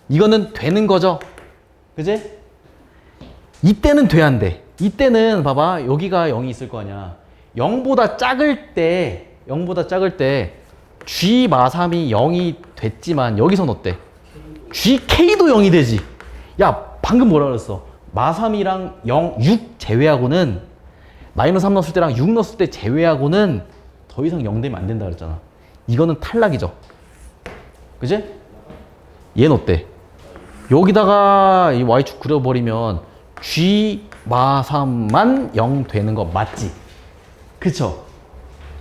이거는 되는 거죠? 그지? 이때는 돼, 안 돼? 이때는 봐봐. 여기가 0이 있을 거 아니야. 0보다 작을 때 g 마3이 0이 됐지만 여기선 어때? gk도 0이 되지. 야, 방금 뭐라 그랬어? 마3이랑 0, 6 제외하고는 마이너스 3 넣었을 때랑 6 넣었을 때 제외하고는 더 이상 0 되면 안 된다 그랬잖아. 이거는 탈락이죠. 그지? 얘는 어때? 여기다가 이 y축 그려버리면 g 마3만 0 되는 거 맞지? 그쵸?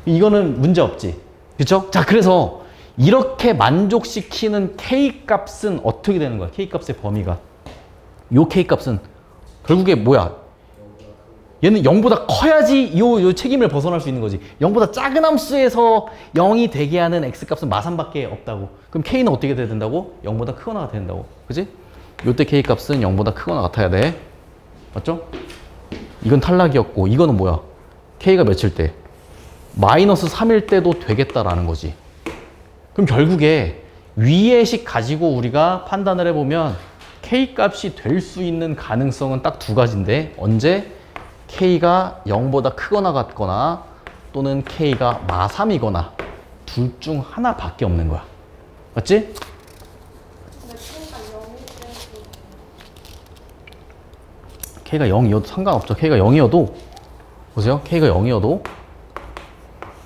이거는 문제 없지? 그쵸? 자, 그래서 이렇게 만족시키는 K 값은 어떻게 되는 거야? K 값의 범위가. 요 K 값은 결국에 뭐야? 얘는 0보다 커야지 요 책임을 벗어날 수 있는 거지. 0보다 작은 함수에서 0이 되게 하는 X 값은 마삼밖에 없다고. 그럼 K는 어떻게 돼야 된다고? 0보다 크거나 같아야 된다고. 그지? 요때 K 값은 0보다 크거나 같아야 돼. 맞죠? 이건 탈락이었고, 이거는 뭐야? K가 몇일 때? 마이너스 3일 때도 되겠다라는 거지. 그럼 결국에 위의 식 가지고 우리가 판단을 해보면 K 값이 될 수 있는 가능성은 딱 두 가지인데, 언제? K가 0보다 크거나 같거나 또는 K가 마3이거나 둘 중 하나밖에 없는 거야. 맞지? 근데 K가 0일 때도 K가 0이어도 상관없죠. K가 0이어도 보세요. K가 0이어도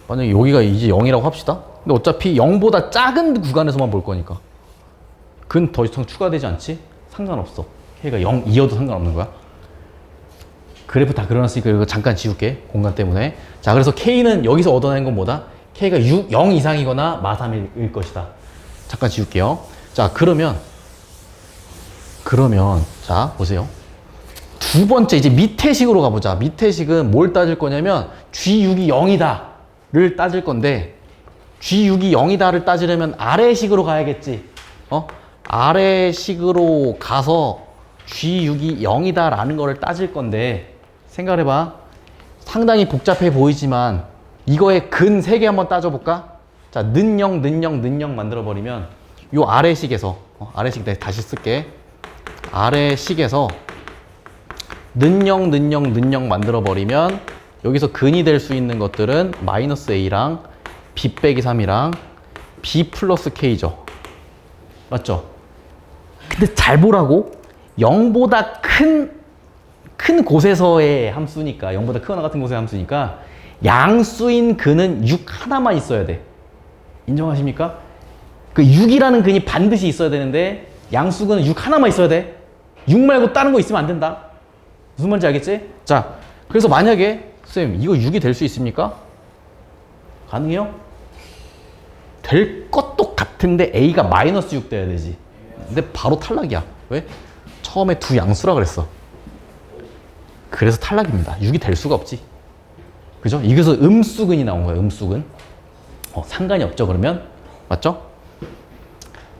만약에 여기가 이제 0이라고 합시다. 근데 어차피 0보다 작은 구간에서만 볼 거니까 그건 더 이상 추가되지 않지? 상관없어. K가 0이어도 상관없는 거야. 그래프 다 그려놨으니까 이거 잠깐 지울게. 공간 때문에. 자, 그래서 K는 여기서 얻어낸 건 뭐다? K가 0 이상이거나 마3일 것이다. 잠깐 지울게요. 자, 그러면 자, 보세요. 두 번째 이제 밑에 식으로 가보자. 밑에 식은 뭘 따질 거냐면 G6이 0이다를 따질 건데 G6이 0이다를 따지려면 아래 식으로 가야겠지. 아래 식으로 가서 G6이 0이다라는 거를 따질 건데 생각해봐. 상당히 복잡해 보이지만 이거의 근 3개 한번 따져볼까? 자, 는 0, 는 0, 는 0 만들어버리면 요 아래식에서 아래식 내가 다시 쓸게. 아래식에서 는 0, 는 0, 는 0 만들어버리면 여기서 근이 될 수 있는 것들은 마이너스 A랑 B 빼기 3이랑 B 플러스 K죠. 맞죠? 근데 잘 보라고. 0보다 큰 곳에서의 함수니까 0보다 크거나 같은 곳의 함수니까 양수인 근은 6 하나만 있어야 돼. 인정하십니까? 그 6이라는 근이 반드시 있어야 되는데 양수근은 6 하나만 있어야 돼. 6 말고 다른 거 있으면 안 된다. 무슨 말인지 알겠지? 자, 그래서 만약에 쌤 이거 6이 될 수 있습니까? 가능해요? 될 것도 같은데 A가 마이너스 6 돼야 되지. 근데 바로 탈락이야. 왜? 처음에 두 양수라 그랬어. 그래서 탈락입니다. 6이 될 수가 없지. 그죠? 이래서 음수근이 나온 거예요. 음수근. 상관이 없죠, 그러면? 맞죠?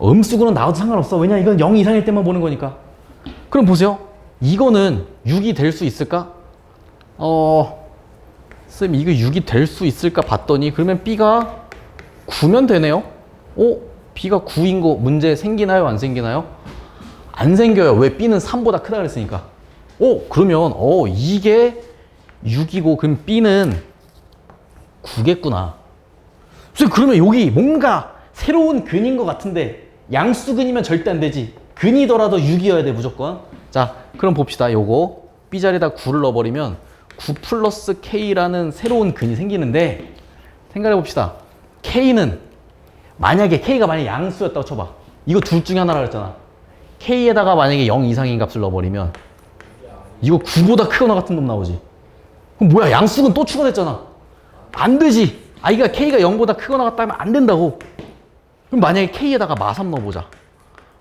음수근은 나와도 상관없어. 왜냐, 이건 0 이상일 때만 보는 거니까. 그럼 보세요. 이거는 6이 될 수 있을까? 쌤, 이거 6이 될 수 있을까 봤더니, 그러면 B가 9면 되네요? B가 9인 거 문제 생기나요? 안 생기나요? 안 생겨요. 왜? B는 3보다 크다 그랬으니까. 그러면, 이게 6이고, 그럼 B는 9겠구나. 그러면 여기 뭔가 새로운 근인 것 같은데, 양수근이면 절대 안 되지. 근이더라도 6이어야 돼, 무조건. 자, 그럼 봅시다. 요거. B 자리에다 9를 넣어버리면, 9 플러스 K라는 새로운 근이 생기는데, 생각해 봅시다. K는, K가 만약에 양수였다고 쳐봐. 이거 둘 중에 하나라 그랬잖아. K에다가 만약에 0 이상인 값을 넣어버리면 이거 9보다 크거나 같은 놈 나오지. 그럼 뭐야? 양수근 또 추가됐잖아. 안 되지. 이가 K가 0보다 크거나 같다면 안 된다고. 그럼 만약에 K에다가 마3 넣어보자.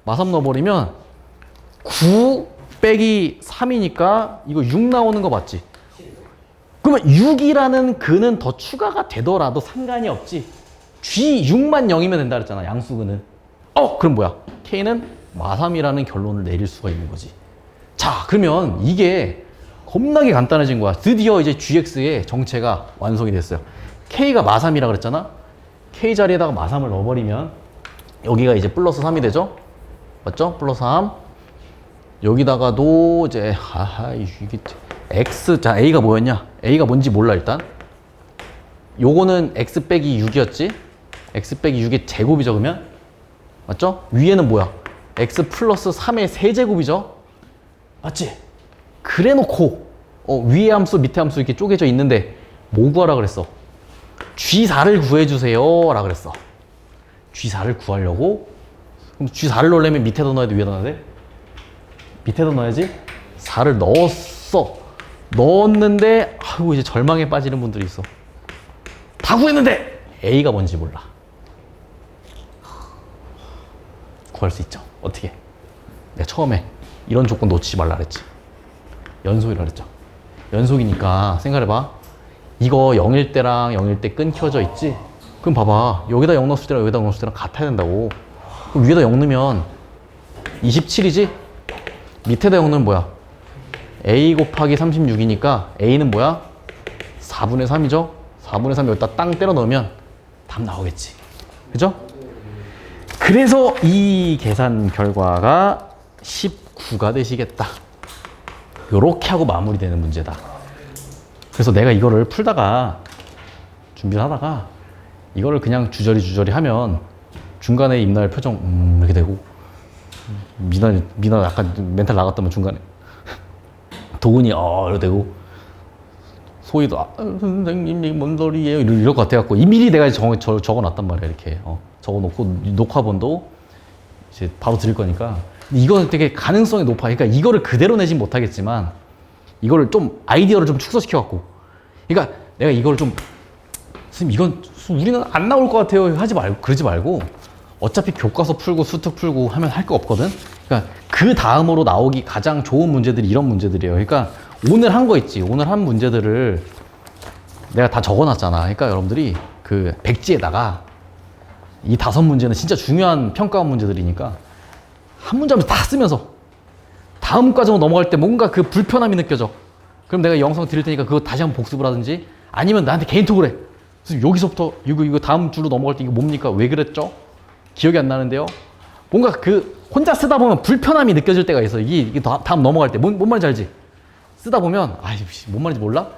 마3 넣어버리면 9 빼기 3이니까 이거 6 나오는 거 맞지? 그러면 6이라는 근은 더 추가가 되더라도 상관이 없지. G6만 0이면 된다 그랬잖아. 양수근은. 그럼 뭐야? K는 마3이라는 결론을 내릴 수가 있는 거지. 자, 그러면 이게 겁나게 간단해진 거야. 드디어 이제 GX의 정체가 완성이 됐어요. K가 마3이라 그랬잖아. K 자리에다가 마3을 넣어버리면 여기가 이제 플러스 3이 되죠? 맞죠? 플러스 3. 여기다가도 이제 이게 X, 자, A가 뭐였냐? A가 뭔지 몰라 일단. 요거는 X 빼기 6이었지? X 빼기 6의 제곱이죠, 그러면? 맞죠? 위에는 뭐야? X 플러스 3의 세제곱이죠? 맞지? 그래 놓고 위에 함수 밑에 함수 이렇게 쪼개져 있는데 뭐 구하라 그랬어? G4를 구해주세요 라 그랬어. G4를 구하려고? 그럼 G4를 넣으려면 밑에다 넣어야 돼? 위에다 넣어야 돼? 밑에다 넣어야지? 4를 넣었어. 넣었는데 이제 절망에 빠지는 분들이 있어. 다 구했는데 A가 뭔지 몰라. 구할 수 있죠. 어떻게? 내가 처음에 이런 조건 놓치지 말라 그랬지. 연속이라 그랬죠. 연속이니까 생각해봐. 이거 0일 때랑 0일 때 끊겨져 있지? 그럼 봐봐. 여기다 0 넣었을 때랑 여기다 0 넣었을 때랑 같아야 된다고. 그럼 위에다 0 넣으면 27이지? 밑에다 0 넣으면 뭐야? a 곱하기 36이니까 a는 뭐야? 4분의 3이죠? 4분의 3 여기다 땅 때려 넣으면 답 나오겠지. 그죠? 그래서 이 계산 결과가 19가 되시겠다. 요렇게 하고 마무리되는 문제다. 그래서 내가 이거를 풀다가 준비를 하다가 이거를 그냥 주저리 하면 중간에 임나을 표정 이렇게 되고 미나 약간 멘탈 나갔다면 중간에 도훈이 이렇게 되고 소희도 선생님 이게 뭔 소리예요 이럴 것 같아갖고 미리 내가 적어놨단 말이야. 이렇게 적어놓고 녹화본도 이제 바로 드릴 거니까. 이거는 되게 가능성이 높아. 그러니까 이거를 그대로 내진 못하겠지만 이거를 좀 아이디어를 좀 축소시켜갖고, 그러니까 내가 이걸 좀 선생님 이건 우리는 안 나올 것 같아요 하지 말고 그러지 말고 어차피 교과서 풀고 수특 풀고 하면 할 거 없거든. 그러니까 그 다음으로 나오기 가장 좋은 문제들이 이런 문제들이에요. 그러니까 오늘 한 거 있지. 오늘 한 문제들을 내가 다 적어놨잖아. 그러니까 여러분들이 그 백지에다가 이 5문제는 진짜 중요한 평가원 문제들이니까 한 문제만 다 쓰면서 다음 과정으로 넘어갈 때 뭔가 그 불편함이 느껴져. 그럼 내가 영상 드릴 테니까 그거 다시 한번 복습을 하든지 아니면 나한테 개인톡을 해. 그래서 여기서부터 이거 다음 줄로 넘어갈 때 이거 뭡니까? 왜 그랬죠? 기억이 안 나는데요? 뭔가 그 혼자 쓰다 보면 불편함이 느껴질 때가 있어. 이게 다음 넘어갈 때. 뭔 말인지 알지? 쓰다 보면 뭔 말인지 몰라?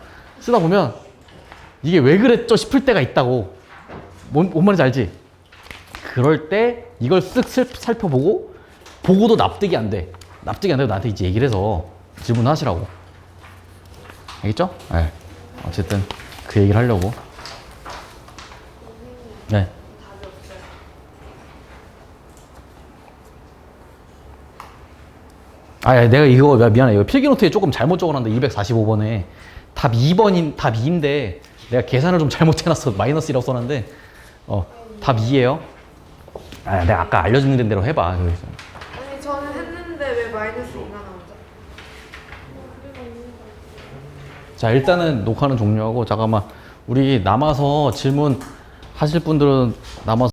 쓰다 보면 이게 왜 그랬죠 싶을 때가 있다고. 뭔 말인지 알지? 그럴 때 이걸 쓱 살펴보고 보고도 납득이 안 돼. 납득이 안 되고 나한테 이제 얘기를 해서 질문하시라고. 알겠죠? 네. 어쨌든 그 얘기를 하려고. 네. 내가 이거 미안해. 이거 필기노트에 조금 잘못 적어놨는데 245번에 답 2인데 내가 계산을 좀 잘못해놨어. 마이너스 1이라고 써놨는데 답 2예요. 내가 아까 알려주는 대로 해봐. 아니 저는 했는데 왜 마이너스 2가 나오죠? 자, 일단은 녹화는 종료하고 잠깐만 우리 남아서 질문 하실 분들은 남아서